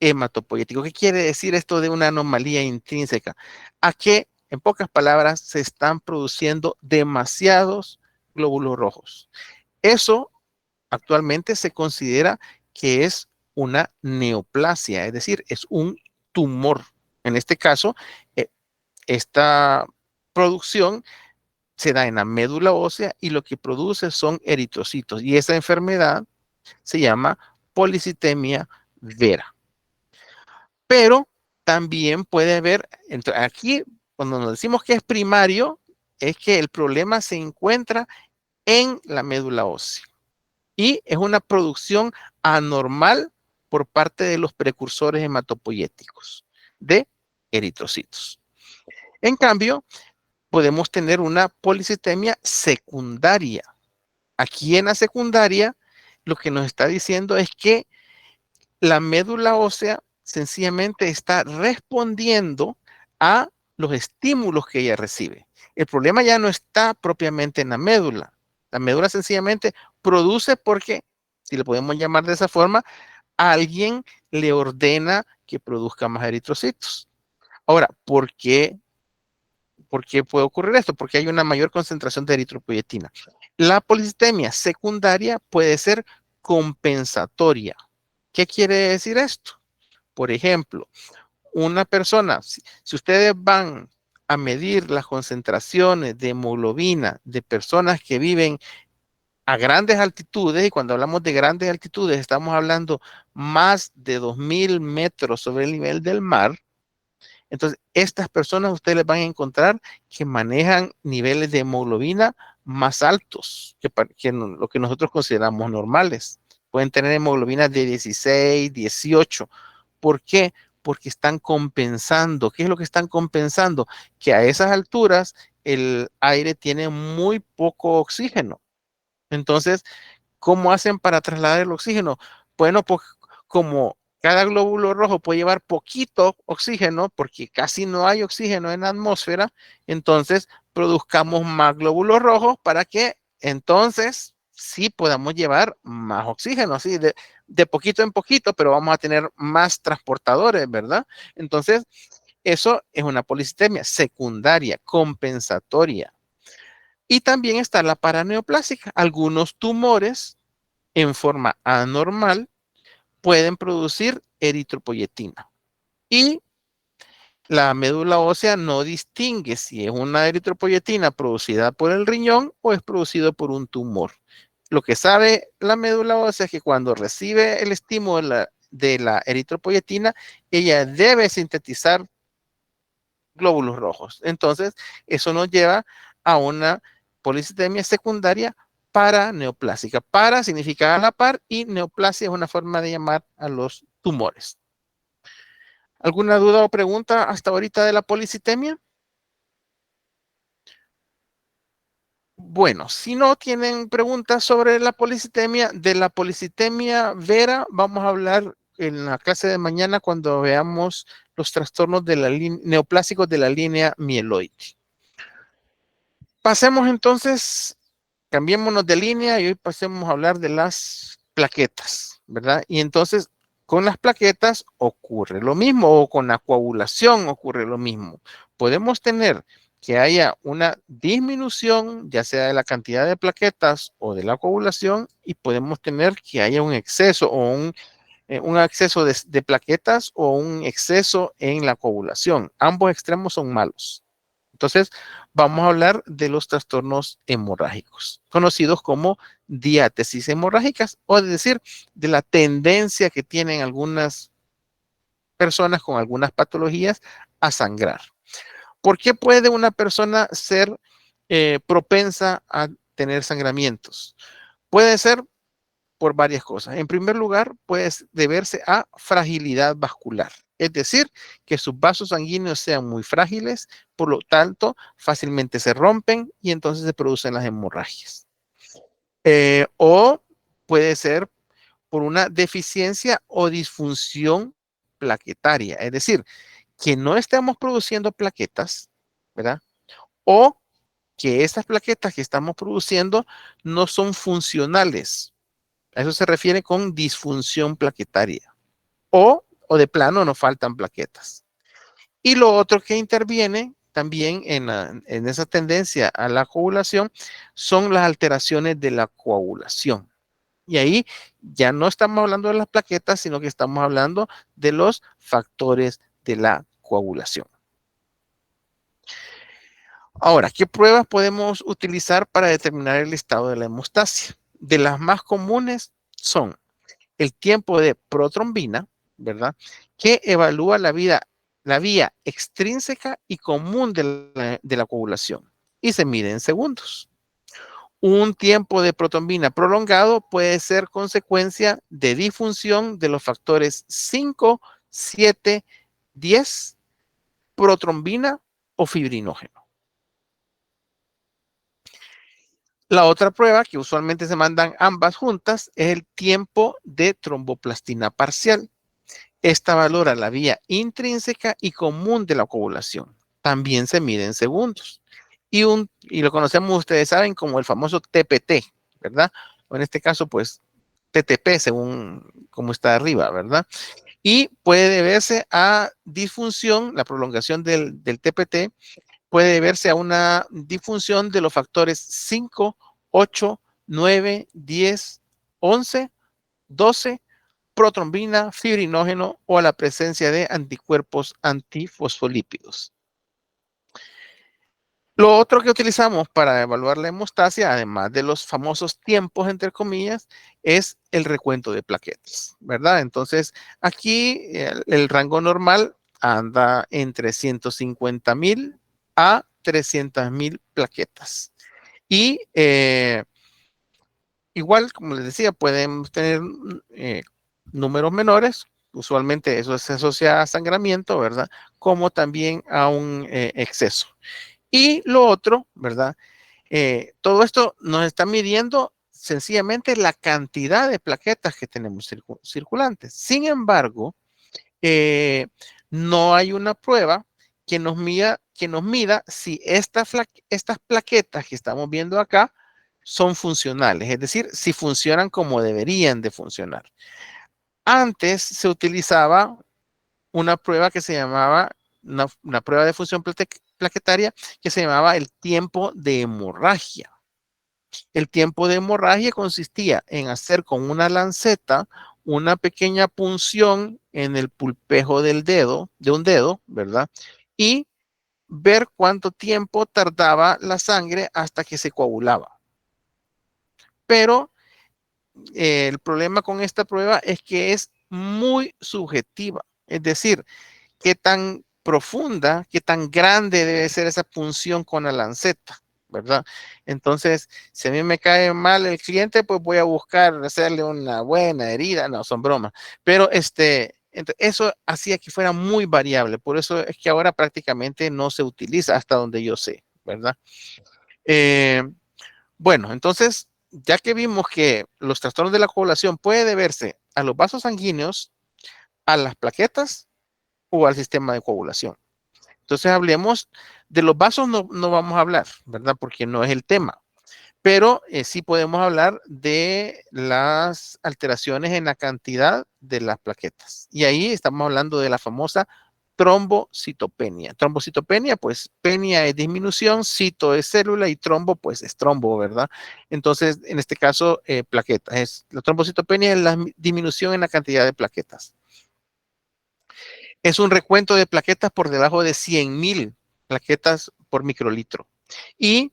hematopoyéticos. ¿Qué quiere decir esto de una anomalía intrínseca? A que, en pocas palabras, se están produciendo demasiados glóbulos rojos. Eso actualmente se considera que es una neoplasia, es decir, es un tumor. En este caso, esta producción se da en la médula ósea y lo que produce son eritrocitos. Y esa enfermedad se llama policitemia vera. Pero también puede haber, aquí cuando nos decimos que es primario, es que el problema se encuentra en la médula ósea. Y es una producción anormal por parte de los precursores hematopoyéticos de eritrocitos. En cambio, podemos tener una policitemia secundaria. Aquí en la secundaria, lo que nos está diciendo es que la médula ósea sencillamente está respondiendo a los estímulos que ella recibe. El problema ya no está propiamente en la médula. La médula sencillamente produce porque, si le podemos llamar de esa forma, alguien le ordena que produzca más eritrocitos. Ahora, ¿por qué puede ocurrir esto? Porque hay una mayor concentración de eritropoyetina. La policitemia secundaria puede ser compensatoria. ¿Qué quiere decir esto? Por ejemplo, una persona, si ustedes van a medir las concentraciones de hemoglobina de personas que viven a grandes altitudes, y cuando hablamos de grandes altitudes estamos hablando más de 2000 metros sobre el nivel del mar, entonces estas personas ustedes les van a encontrar que manejan niveles de hemoglobina más altos que lo que nosotros consideramos normales. Pueden tener hemoglobina de 16, 18. ¿Por qué? Porque están compensando. ¿Qué es lo que están compensando? Que a esas alturas el aire tiene muy poco oxígeno. Entonces, ¿cómo hacen para trasladar el oxígeno? Bueno, pues como cada glóbulo rojo puede llevar poquito oxígeno, porque casi no hay oxígeno en la atmósfera, entonces produzcamos más glóbulos rojos para que entonces sí podamos llevar más oxígeno, así de poquito en poquito, pero vamos a tener más transportadores, ¿verdad? Entonces, eso es una policitemia secundaria, compensatoria. Y también está la paraneoplásica. Algunos tumores en forma anormal pueden producir eritropoyetina. Y la médula ósea no distingue si es una eritropoyetina producida por el riñón o es producido por un tumor. Lo que sabe la médula ósea es que cuando recibe el estímulo de la eritropoyetina, ella debe sintetizar glóbulos rojos. Entonces, eso nos lleva a una policitemia secundaria paraneoplásica. Para significa a la par y neoplasia es una forma de llamar a los tumores. ¿Alguna duda o pregunta hasta ahorita de la policitemia? Bueno, si no tienen preguntas sobre la policitemia, de la policitemia vera, vamos a hablar en la clase de mañana cuando veamos los trastornos de neoplásicos de la línea mieloide. Pasemos entonces, cambiémonos de línea y hoy pasemos a hablar de las plaquetas, ¿verdad? Y entonces, con las plaquetas ocurre lo mismo, o con la coagulación ocurre lo mismo. Podemos tener que haya una disminución, ya sea de la cantidad de plaquetas o de la coagulación, y podemos tener que haya un exceso o un exceso de plaquetas o un exceso en la coagulación. Ambos extremos son malos. Entonces, vamos a hablar de los trastornos hemorrágicos, conocidos como diátesis hemorrágicas, o es decir, de la tendencia que tienen algunas personas con algunas patologías a sangrar. ¿Por qué puede una persona ser propensa a tener sangramientos? Puede ser por varias cosas. En primer lugar, puede deberse a fragilidad vascular, es decir, que sus vasos sanguíneos sean muy frágiles, por lo tanto, fácilmente se rompen y entonces se producen las hemorragias. O puede ser por una deficiencia o disfunción plaquetaria, es decir, que no estemos produciendo plaquetas, ¿verdad? O que estas plaquetas que estamos produciendo no son funcionales. A eso se refiere con disfunción plaquetaria. O de plano nos faltan plaquetas. Y lo otro que interviene también en esa tendencia a la coagulación son las alteraciones de la coagulación. Y ahí ya no estamos hablando de las plaquetas, sino que estamos hablando de los factores de la coagulación. Ahora, ¿qué pruebas podemos utilizar para determinar el estado de la hemostasia? De las más comunes son el tiempo de protrombina, ¿verdad? Que evalúa la vía extrínseca y común de la coagulación y se mide en segundos. Un tiempo de protrombina prolongado puede ser consecuencia de disfunción de los factores 5, 7, 10, protrombina o fibrinógeno. La otra prueba, que usualmente se mandan ambas juntas, es el tiempo de tromboplastina parcial. Esta valora la vía intrínseca y común de la coagulación. También se mide en segundos. Y lo conocemos, ustedes saben, como el famoso TPT, ¿verdad? O en este caso, pues, TTP, según como está arriba, ¿verdad? Y puede deberse a disfunción, la prolongación del TPT, puede deberse a una disfunción de los factores 5, 8, 9, 10, 11, 12, protrombina, fibrinógeno o a la presencia de anticuerpos antifosfolípidos. Lo otro que utilizamos para evaluar la hemostasia, además de los famosos tiempos, entre comillas, es el recuento de plaquetas, ¿verdad? Entonces, aquí el rango normal anda entre 150,000 a 300,000 plaquetas. Y igual, como les decía, pueden tener números menores. Usualmente eso se asocia a sangramiento, ¿verdad? Como también a un exceso. Y lo otro, ¿verdad? Todo esto nos está midiendo sencillamente la cantidad de plaquetas que tenemos circulantes. Sin embargo, no hay una prueba que nos mida si estas plaquetas que estamos viendo acá son funcionales, es decir, si funcionan como deberían de funcionar. Antes se utilizaba una prueba que se llamaba, una prueba de función plaquetaria que se llamaba el tiempo de hemorragia. El tiempo de hemorragia consistía en hacer con una lanceta una pequeña punción en el pulpejo del dedo, de un dedo, ¿verdad? Y ver cuánto tiempo tardaba la sangre hasta que se coagulaba. Pero el problema con esta prueba es que es muy subjetiva. Es decir, qué tan profunda, qué tan grande debe ser esa punción con la lanceta, ¿verdad? Entonces, si a mí me cae mal el cliente, pues voy a buscar hacerle una buena herida. No, son bromas. Pero eso hacía que fuera muy variable. Por eso es que ahora prácticamente no se utiliza hasta donde yo sé, ¿verdad? Bueno, entonces, ya que vimos que los trastornos de la coagulación pueden deberse a los vasos sanguíneos, a las plaquetas o al sistema de coagulación. Entonces hablemos de los vasos, no vamos a hablar, ¿verdad? Porque no es el tema. Pero sí podemos hablar de las alteraciones en la cantidad de las plaquetas. Y ahí estamos hablando de la famosa trombocitopenia. Trombocitopenia, pues penia es disminución, cito es célula y trombo, pues es trombo, ¿verdad? Entonces, en este caso, plaquetas. La trombocitopenia es la disminución en la cantidad de plaquetas. Es un recuento de plaquetas por debajo de 100,000 plaquetas por microlitro. Y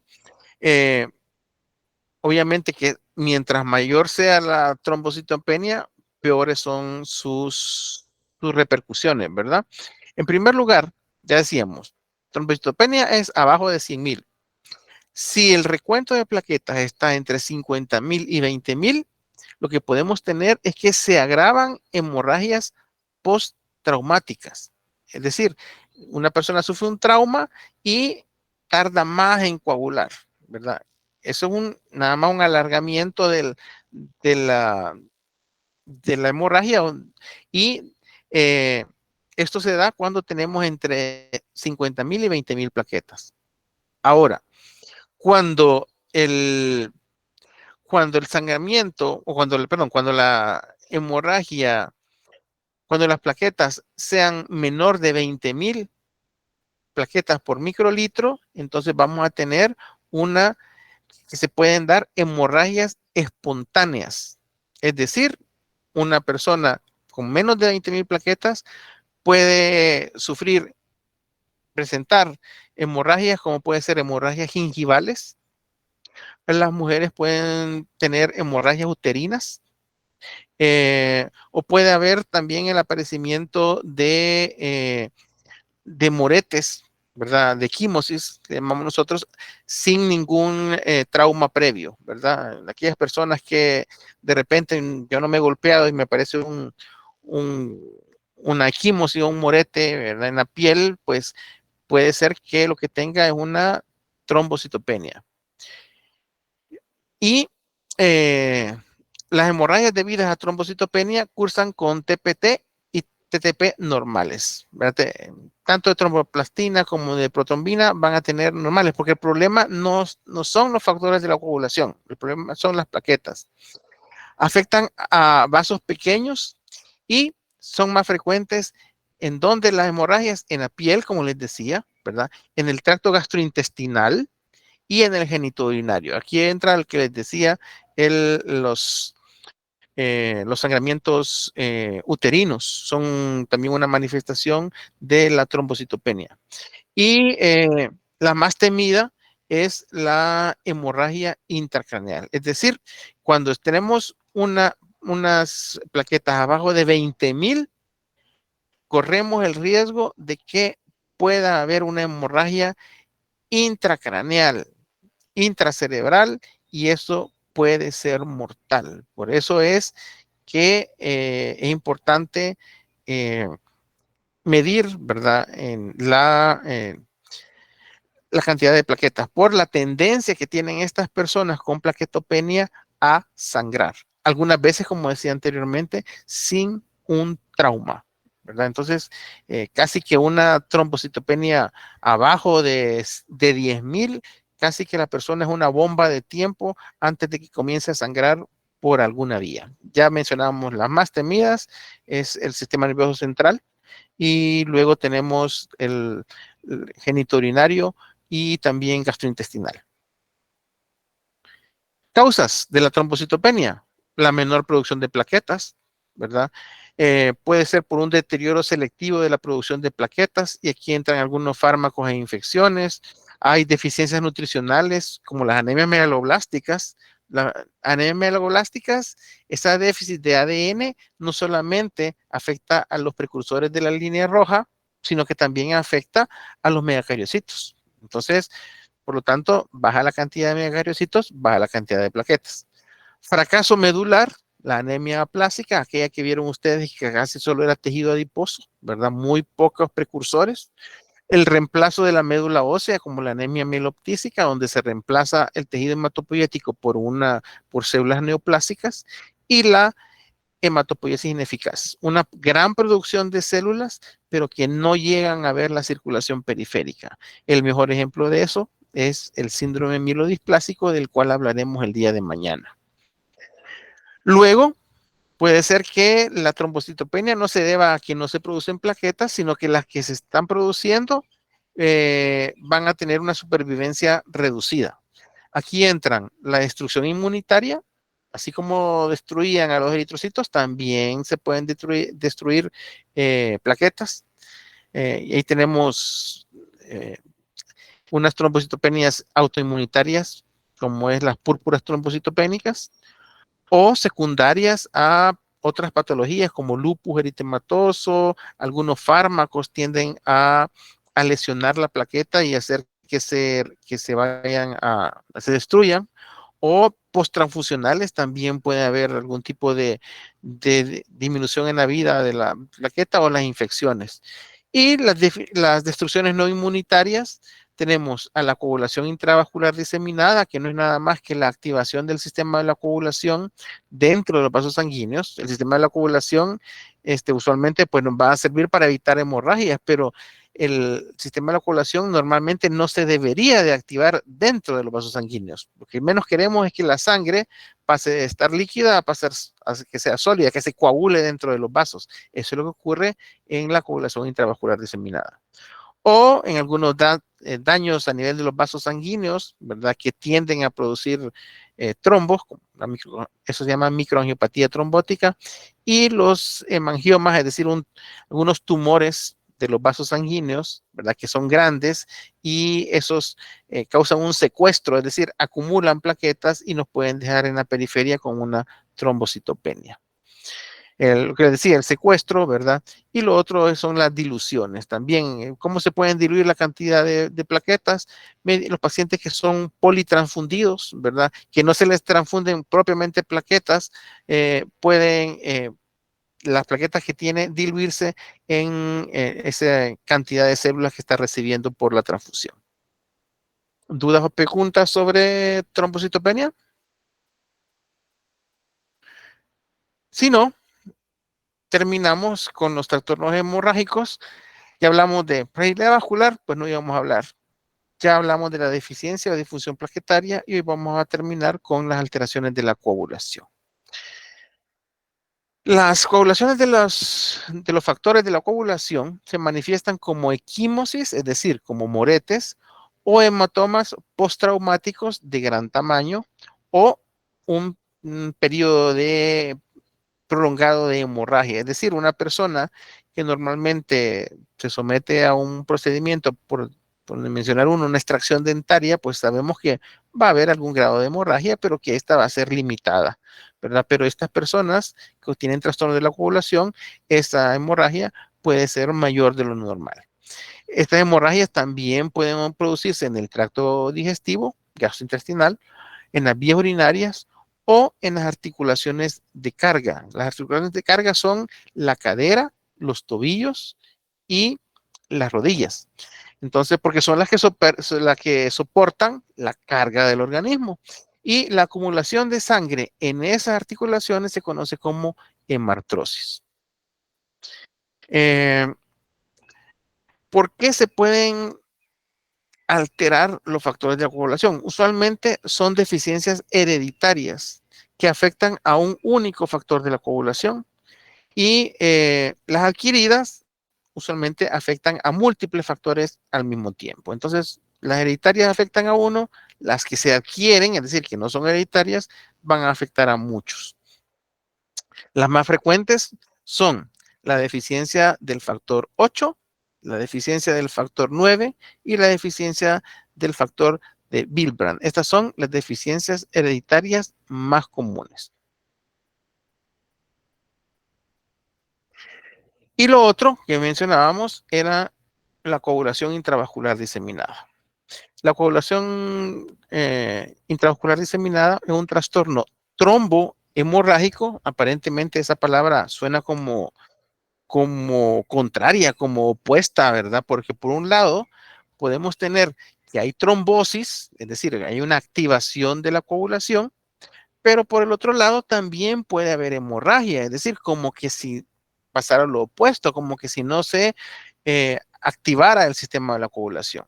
obviamente que mientras mayor sea la trombocitopenia, peores son sus sus repercusiones, ¿verdad? En primer lugar, ya decíamos, trombocitopenia es abajo de 100,000. Si el recuento de plaquetas está entre 50,000 y 20,000, lo que podemos tener es que se agravan hemorragias postraumáticas. Es decir, una persona sufre un trauma y tarda más en coagular, ¿verdad? Eso es nada más un alargamiento de la hemorragia y esto se da cuando tenemos entre 50,000 y 20,000 plaquetas. Ahora, cuando el sangramiento, o cuando la hemorragia, cuando las plaquetas sean menor de 20,000 plaquetas por microlitro, entonces vamos a tener que se pueden dar hemorragias espontáneas. Es decir, una persona con menos de 20,000 plaquetas puede presentar hemorragias como puede ser hemorragias gingivales. Las mujeres pueden tener hemorragias uterinas, o puede haber también el aparecimiento de moretes, ¿verdad? De quimosis, que llamamos nosotros, sin ningún trauma previo, ¿verdad? Aquellas personas que de repente yo no me he golpeado y me aparece una quimosis o un morete, ¿verdad? En la piel, pues puede ser que lo que tenga es una trombocitopenia. Y las hemorragias debidas a trombocitopenia cursan con TPT y TTP normales, ¿verdad? Tanto de tromboplastina como de protrombina van a tener normales, porque el problema no son los factores de la coagulación, el problema son las plaquetas. Afectan a vasos pequeños y son más frecuentes en donde las hemorragias en la piel, como les decía, ¿verdad? En el tracto gastrointestinal y en el genitourinario. Aquí entra el que les decía, los sangramientos uterinos son también una manifestación de la trombocitopenia. Y la más temida es la hemorragia intracraneal. Es decir, cuando tenemos unas plaquetas abajo de 20,000, corremos el riesgo de que pueda haber una hemorragia intracraneal, intracerebral, y eso puede ser mortal. Por eso es que es importante medir, ¿verdad? La cantidad de plaquetas por la tendencia que tienen estas personas con plaquetopenia a sangrar. Algunas veces, como decía anteriormente, sin un trauma, ¿verdad? Entonces, casi que una trombocitopenia abajo de 10,000, casi que la persona es una bomba de tiempo antes de que comience a sangrar por alguna vía. Ya mencionábamos las más temidas, es el sistema nervioso central, y luego tenemos el genitourinario y también gastrointestinal. Causas de la trombocitopenia: la menor producción de plaquetas, ¿verdad? Puede ser por un deterioro selectivo de la producción de plaquetas, y aquí entran algunos fármacos e infecciones. Hay deficiencias nutricionales como las anemias megaloblásticas. Las anemias megaloblásticas, ese déficit de ADN no solamente afecta a los precursores de la línea roja, sino que también afecta a los megacariocitos. Entonces, por lo tanto, baja la cantidad de megacariocitos, baja la cantidad de plaquetas. Fracaso medular, la anemia aplásica, aquella que vieron ustedes que casi solo era tejido adiposo, ¿verdad? Muy pocos precursores. El reemplazo de la médula ósea, como la anemia mieloptísica, donde se reemplaza el tejido hematopoyético por células neoplásicas. Y la hematopoiesis ineficaz, una gran producción de células, pero que no llegan a ver la circulación periférica. El mejor ejemplo de eso es el síndrome mielodisplásico, del cual hablaremos el día de mañana. Luego, puede ser que la trombocitopenia no se deba a que no se producen plaquetas, sino que las que se están produciendo van a tener una supervivencia reducida. Aquí entran la destrucción inmunitaria. Así como destruían a los eritrocitos, también se pueden destruir plaquetas. Y ahí tenemos unas trombocitopenias autoinmunitarias, como es las púrpuras trombocitopénicas, o secundarias a otras patologías como lupus eritematoso, algunos fármacos tienden a lesionar la plaqueta y hacer que se vayan se destruyan, o posttransfusionales también puede haber algún tipo de disminución en la vida de la plaqueta o las infecciones. Y las destrucciones no inmunitarias, tenemos a la coagulación intravascular diseminada, que no es nada más que la activación del sistema de la coagulación dentro de los vasos sanguíneos. El sistema de la coagulación usualmente pues, nos va a servir para evitar hemorragias, pero el sistema de la coagulación normalmente no se debería de activar dentro de los vasos sanguíneos. Lo que menos queremos es que la sangre pase de estar líquida a pasar a que sea sólida, que se coagule dentro de los vasos. Eso es lo que ocurre en la coagulación intravascular diseminada. O en algunos daños a nivel de los vasos sanguíneos, ¿verdad? Que tienden a producir trombos, eso se llama microangiopatía trombótica, y los hemangiomas, es decir, algunos tumores de los vasos sanguíneos, ¿verdad? Que son grandes y esos causan un secuestro, es decir, acumulan plaquetas y nos pueden dejar en la periferia con una trombocitopenia. Lo que les decía, el secuestro, ¿verdad? Y lo otro son las diluciones también. ¿Cómo se pueden diluir la cantidad de plaquetas? Los pacientes que son politransfundidos, ¿verdad? Que no se les transfunden propiamente plaquetas, pueden las plaquetas que tiene diluirse en esa cantidad de células que está recibiendo por la transfusión. ¿Dudas o preguntas sobre trombocitopenia? Si no, terminamos con los trastornos hemorrágicos. Ya hablamos de fragilidad vascular, pues no íbamos a hablar. Ya hablamos de la deficiencia o disfunción plaquetaria y hoy vamos a terminar con las alteraciones de la coagulación. Las coagulaciones de los factores de la coagulación se manifiestan como equimosis, es decir, como moretes, o hematomas postraumáticos de gran tamaño, o un periodo prolongado de hemorragia. Es decir, una persona que normalmente se somete a un procedimiento, por mencionar una extracción dentaria, pues sabemos que va a haber algún grado de hemorragia, pero que esta va a ser limitada, ¿verdad? Pero estas personas que tienen trastorno de la coagulación, esta hemorragia puede ser mayor de lo normal. Estas hemorragias también pueden producirse en el tracto digestivo, gastrointestinal, en las vías urinarias o en las articulaciones de carga. Las articulaciones de carga son la cadera, los tobillos y las rodillas. Entonces, porque son las que soportan la carga del organismo. Y la acumulación de sangre en esas articulaciones se conoce como hemartrosis. ¿Por qué se pueden alterar los factores de la coagulación? Usualmente son deficiencias hereditarias que afectan a un único factor de la coagulación y las adquiridas usualmente afectan a múltiples factores al mismo tiempo. Entonces, las hereditarias afectan a uno, las que se adquieren, es decir, que no son hereditarias, van a afectar a muchos. Las más frecuentes son la deficiencia del factor 8, la deficiencia del factor 9 y la deficiencia del factor de Willebrand. Estas son las deficiencias hereditarias más comunes. Y lo otro que mencionábamos era la coagulación intravascular diseminada. La coagulación intravascular diseminada es un trastorno trombohemorrágico. Aparentemente esa palabra suena como contraria, como opuesta, ¿verdad? Porque por un lado podemos tener que hay trombosis, es decir, hay una activación de la coagulación, pero por el otro lado también puede haber hemorragia, es decir, como que si pasara lo opuesto, como que si no se activara el sistema de la coagulación.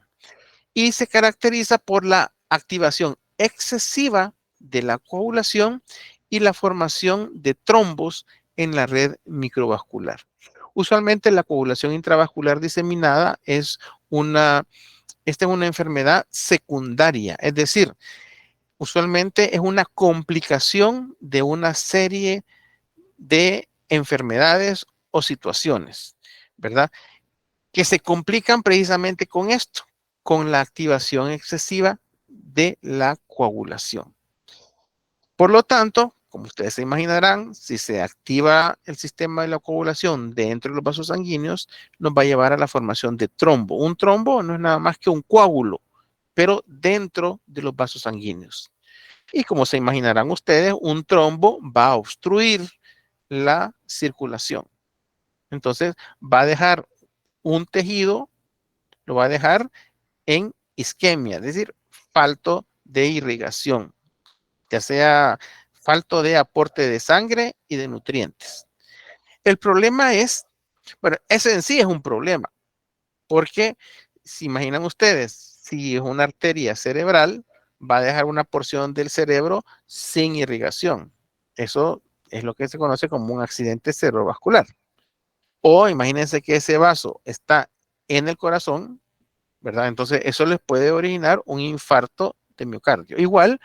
Y se caracteriza por la activación excesiva de la coagulación y la formación de trombos en la red microvascular. Usualmente la coagulación intravascular diseminada esta es una enfermedad secundaria, es decir, usualmente es una complicación de una serie de enfermedades o situaciones, ¿verdad? Que se complican precisamente con esto, con la activación excesiva de la coagulación. Por lo tanto, como ustedes se imaginarán, si se activa el sistema de la coagulación dentro de los vasos sanguíneos, nos va a llevar a la formación de trombo. Un trombo no es nada más que un coágulo, pero dentro de los vasos sanguíneos. Y como se imaginarán ustedes, un trombo va a obstruir la circulación. Entonces, va a dejar un tejido, lo va a dejar en isquemia, es decir, falto de irrigación, ya sea falto de aporte de sangre y de nutrientes. El problema es, bueno, ese en sí es un problema, porque si imaginan ustedes, si es una arteria cerebral, va a dejar una porción del cerebro sin irrigación. Eso es lo que se conoce como un accidente cerebrovascular. O imagínense que ese vaso está en el corazón, ¿verdad? Entonces eso les puede originar un infarto de miocardio. Igual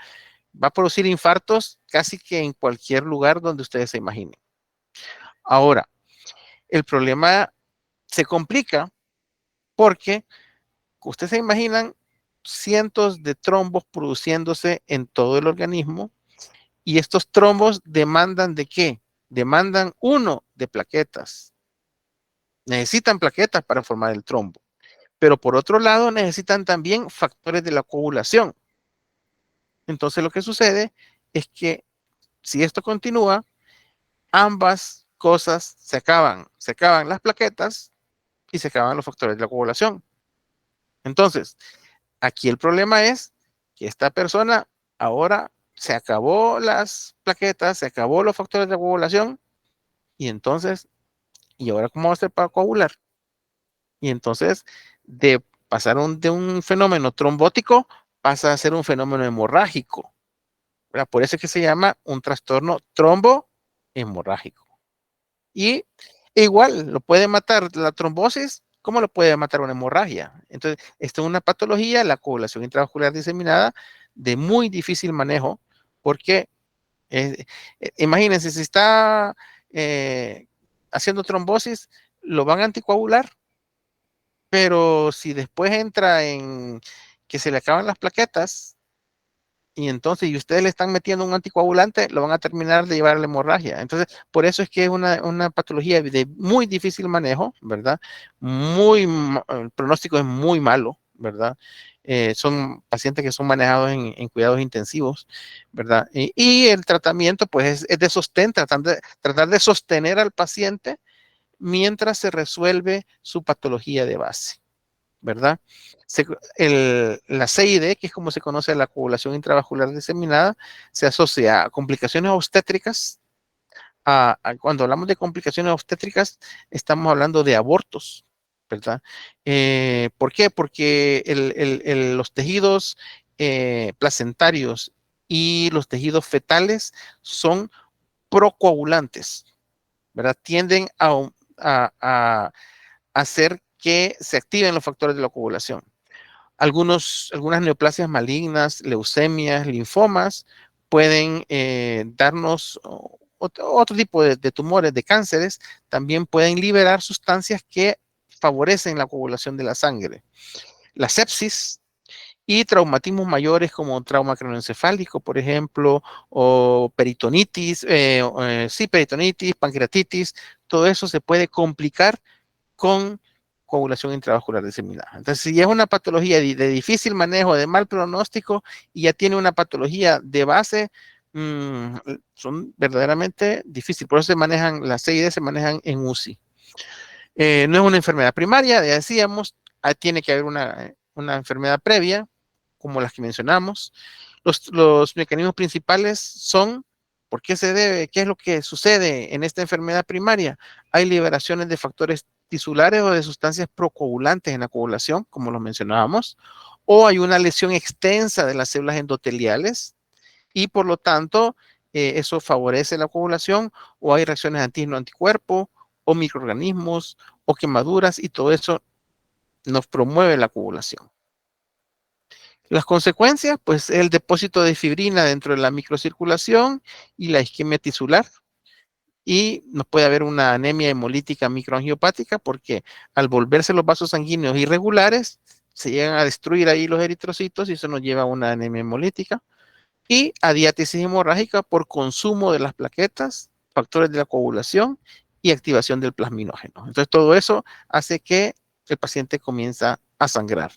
va a producir infartos casi que en cualquier lugar donde ustedes se imaginen. Ahora, el problema se complica porque ustedes se imaginan cientos de trombos produciéndose en todo el organismo y estos trombos demandan ¿de qué? Demandan uno de plaquetas. Necesitan plaquetas para formar el trombo, pero por otro lado necesitan también factores de la coagulación. Entonces lo que sucede es que si esto continúa, ambas cosas se acaban las plaquetas y se acaban los factores de la coagulación. Entonces, aquí el problema es que esta persona ahora se acabó las plaquetas, se acabó los factores de coagulación y entonces, ¿y ahora cómo va a ser para coagular? Y entonces, de pasar de un fenómeno trombótico, pasa a ser un fenómeno hemorrágico, ¿verdad? Por eso es que se llama un trastorno trombohemorrágico. Y igual lo puede matar la trombosis, como lo puede matar una hemorragia. Entonces, esto es una patología, la coagulación intravascular diseminada, de muy difícil manejo, porque imagínense, si está haciendo trombosis, lo van a anticoagular, pero si después entra en que se le acaban las plaquetas, y entonces, y ustedes le están metiendo un anticoagulante, lo van a terminar de llevar a la hemorragia. Entonces, por eso es que es una patología de muy difícil manejo, ¿verdad? El pronóstico es muy malo, ¿verdad? Son pacientes que son manejados en cuidados intensivos, ¿verdad? Y el tratamiento, pues, es de sostén, tratar de sostener al paciente mientras se resuelve su patología de base, ¿verdad? La CID, que es como se conoce la coagulación intravascular diseminada, se asocia a complicaciones obstétricas. Cuando hablamos de complicaciones obstétricas, estamos hablando de abortos, ¿verdad? ¿Por qué? Porque los tejidos placentarios y los tejidos fetales son procoagulantes, ¿verdad? Tienden a hacer que se activen los factores de la coagulación. Algunas neoplasias malignas, leucemias, linfomas, pueden darnos otro tipo de tumores, de cánceres, también pueden liberar sustancias que favorecen la coagulación de la sangre. La sepsis y traumatismos mayores como trauma craneoencefálico, por ejemplo, o peritonitis, peritonitis, pancreatitis, todo eso se puede complicar con coagulación intravascular diseminada. Entonces, si es una patología de difícil manejo, de mal pronóstico, y ya tiene una patología de base, son verdaderamente difíciles. Por eso las CID se manejan en UCI. No es una enfermedad primaria, ya decíamos, tiene que haber una enfermedad previa, como las que mencionamos. Los mecanismos principales son, ¿por qué se debe? ¿Qué es lo que sucede en esta enfermedad primaria? Hay liberaciones de factores tisulares o de sustancias procoagulantes en la coagulación, como lo mencionábamos, o hay una lesión extensa de las células endoteliales y por lo tanto eso favorece la coagulación, o hay reacciones antígeno-anticuerpo o microorganismos o quemaduras, y todo eso nos promueve la coagulación. Las consecuencias, pues el depósito de fibrina dentro de la microcirculación y la isquemia tisular, y nos puede haber una anemia hemolítica microangiopática porque al volverse los vasos sanguíneos irregulares, se llegan a destruir ahí los eritrocitos y eso nos lleva a una anemia hemolítica. y adiátesis hemorrágica por consumo de las plaquetas, factores de la coagulación y activación del plasminógeno. Entonces, todo eso hace que el paciente comienza a sangrar.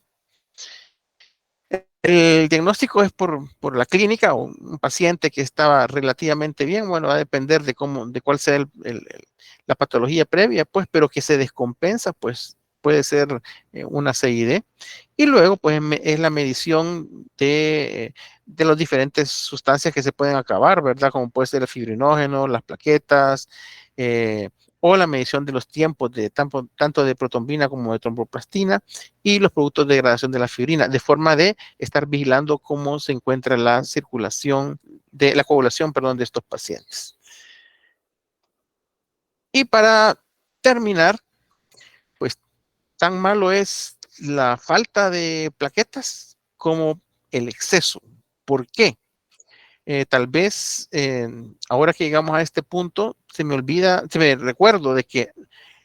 El diagnóstico es por la clínica o un paciente que estaba relativamente bien. Bueno, va a depender de cuál sea la patología previa, pues, pero que se descompensa, pues puede ser una CID. Y luego, pues, es la medición de las diferentes sustancias que se pueden acabar, ¿verdad? Como puede ser el fibrinógeno, las plaquetas, o la medición de los tiempos de tanto de protombina como de tromboplastina y los productos de degradación de la fibrina, de forma de estar vigilando cómo se encuentra la circulación de la coagulación, perdón, de estos pacientes. Y para terminar, pues tan malo es la falta de plaquetas como el exceso. ¿Por qué? Tal vez ahora que llegamos a este punto, se me recuerdo de que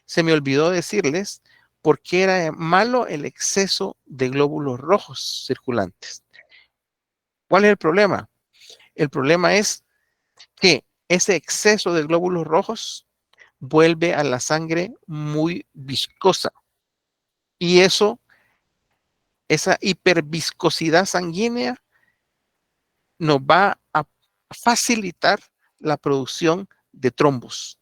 se me olvidó decirles por qué era malo el exceso de glóbulos rojos circulantes. ¿Cuál es el problema? El problema es que ese exceso de glóbulos rojos vuelve a la sangre muy viscosa. Y esa hiperviscosidad sanguínea nos va a facilitar la producción de trombos,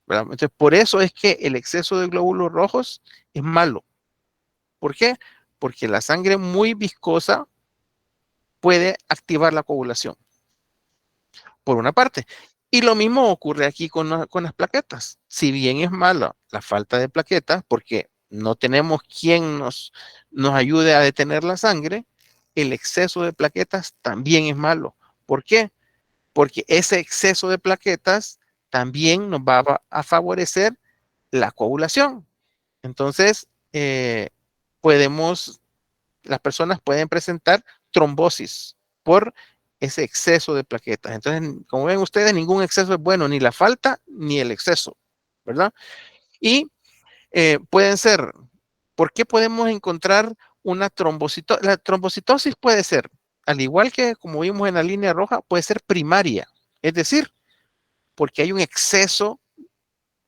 ¿verdad? Entonces, por eso es que el exceso de glóbulos rojos es malo. ¿Por qué? Porque la sangre muy viscosa puede activar la coagulación, por una parte. Y lo mismo ocurre aquí con las plaquetas. Si bien es mala la falta de plaquetas, porque no tenemos quien nos ayude a detener la sangre, el exceso de plaquetas también es malo. ¿Por qué? Porque ese exceso de plaquetas también nos va a favorecer la coagulación. Entonces, las personas pueden presentar trombosis por ese exceso de plaquetas. Entonces, como ven ustedes, ningún exceso es bueno, ni la falta ni el exceso, ¿verdad? Y pueden ser, ¿por qué podemos encontrar una trombocitosis? La trombocitosis puede ser, al igual que como vimos en la línea roja, puede ser primaria, es decir, porque hay un exceso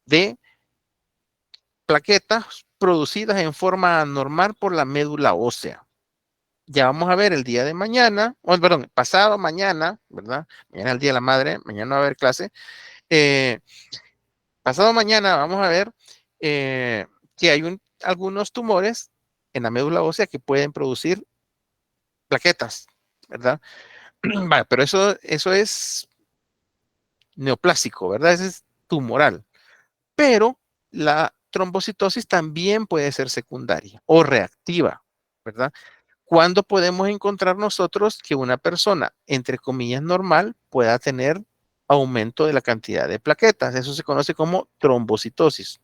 de plaquetas producidas en forma anormal por la médula ósea. Ya vamos a ver el día de mañana, perdón, pasado mañana, ¿verdad? Mañana es el Día de la Madre, mañana va a haber clase. Pasado mañana vamos a ver que hay algunos tumores en la médula ósea que pueden producir plaquetas, ¿verdad? Vale, pero eso es neoplásico, ¿verdad? Eso es tumoral. Pero la trombocitosis también puede ser secundaria o reactiva, ¿verdad? ¿Cuándo podemos encontrar nosotros que una persona, entre comillas, normal, pueda tener aumento de la cantidad de plaquetas? Eso se conoce como trombocitosis.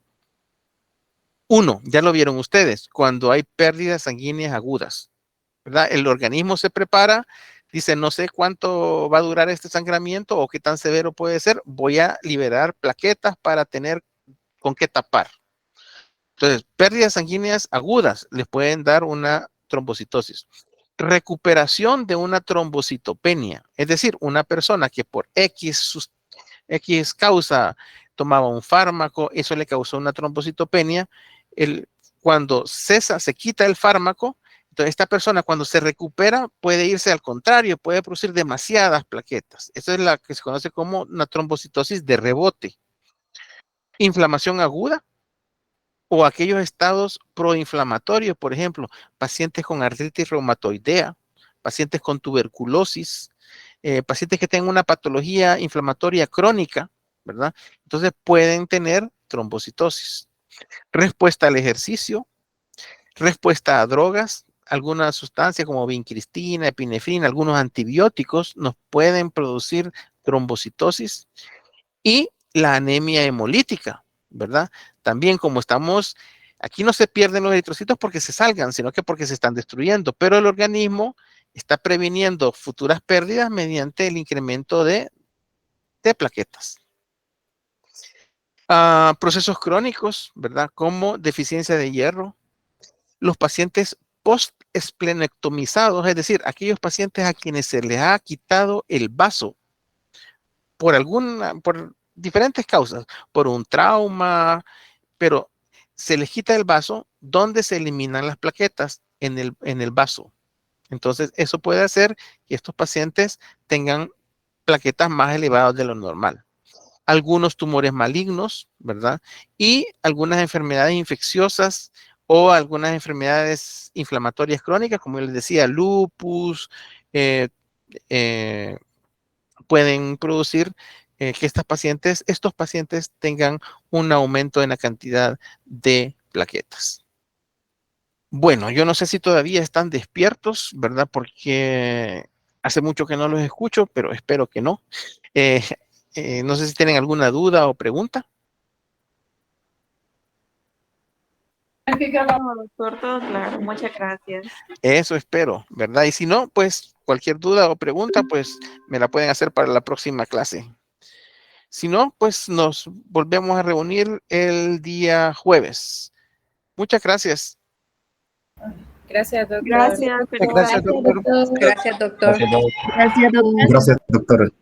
Uno, ya lo vieron ustedes, cuando hay pérdidas sanguíneas agudas, ¿verdad? El organismo se prepara, dice, no sé cuánto va a durar este sangramiento o qué tan severo puede ser, voy a liberar plaquetas para tener con qué tapar. Entonces, pérdidas sanguíneas agudas les pueden dar una trombocitosis. Recuperación de una trombocitopenia, es decir, una persona que por X causa tomaba un fármaco, eso le causó una trombocitopenia, cuando se quita el fármaco, entonces esta persona cuando se recupera puede irse al contrario, puede producir demasiadas plaquetas. Esa es la que se conoce como una trombocitosis de rebote. Inflamación aguda, o aquellos estados proinflamatorios, por ejemplo, pacientes con artritis reumatoidea, pacientes con tuberculosis, pacientes que tengan una patología inflamatoria crónica, ¿verdad? Entonces pueden tener trombocitosis. Respuesta al ejercicio, respuesta a drogas, algunas sustancias como vincristina, epinefrina, algunos antibióticos nos pueden producir trombocitosis y la anemia hemolítica, ¿verdad? También como aquí no se pierden los eritrocitos porque se salgan, sino que porque se están destruyendo, pero el organismo está previniendo futuras pérdidas mediante el incremento de plaquetas. Procesos crónicos, ¿verdad? Como deficiencia de hierro. Los pacientes post esplenectomizados, es decir, aquellos pacientes a quienes se les ha quitado el vaso por diferentes causas, por un trauma, pero se les quita el vaso donde se eliminan las plaquetas en el vaso. Entonces, eso puede hacer que estos pacientes tengan plaquetas más elevadas de lo normal. Algunos tumores malignos, ¿verdad? Y algunas enfermedades infecciosas o algunas enfermedades inflamatorias crónicas, como les decía, lupus, pueden producir que estos pacientes tengan un aumento en la cantidad de plaquetas. Bueno, yo no sé si todavía están despiertos, ¿verdad? Porque hace mucho que no los escucho, pero espero que no. No sé si tienen alguna duda o pregunta. No, doctor, todo claro. Muchas gracias. Eso espero, ¿verdad? Y si no, pues cualquier duda o pregunta, pues me la pueden hacer para la próxima clase. Si no, pues nos volvemos a reunir el día jueves. Muchas gracias. Gracias, doctor. Gracias. Gracias, doctor. Gracias, doctor. Gracias, doctor. Gracias, doctor. Gracias, doctor.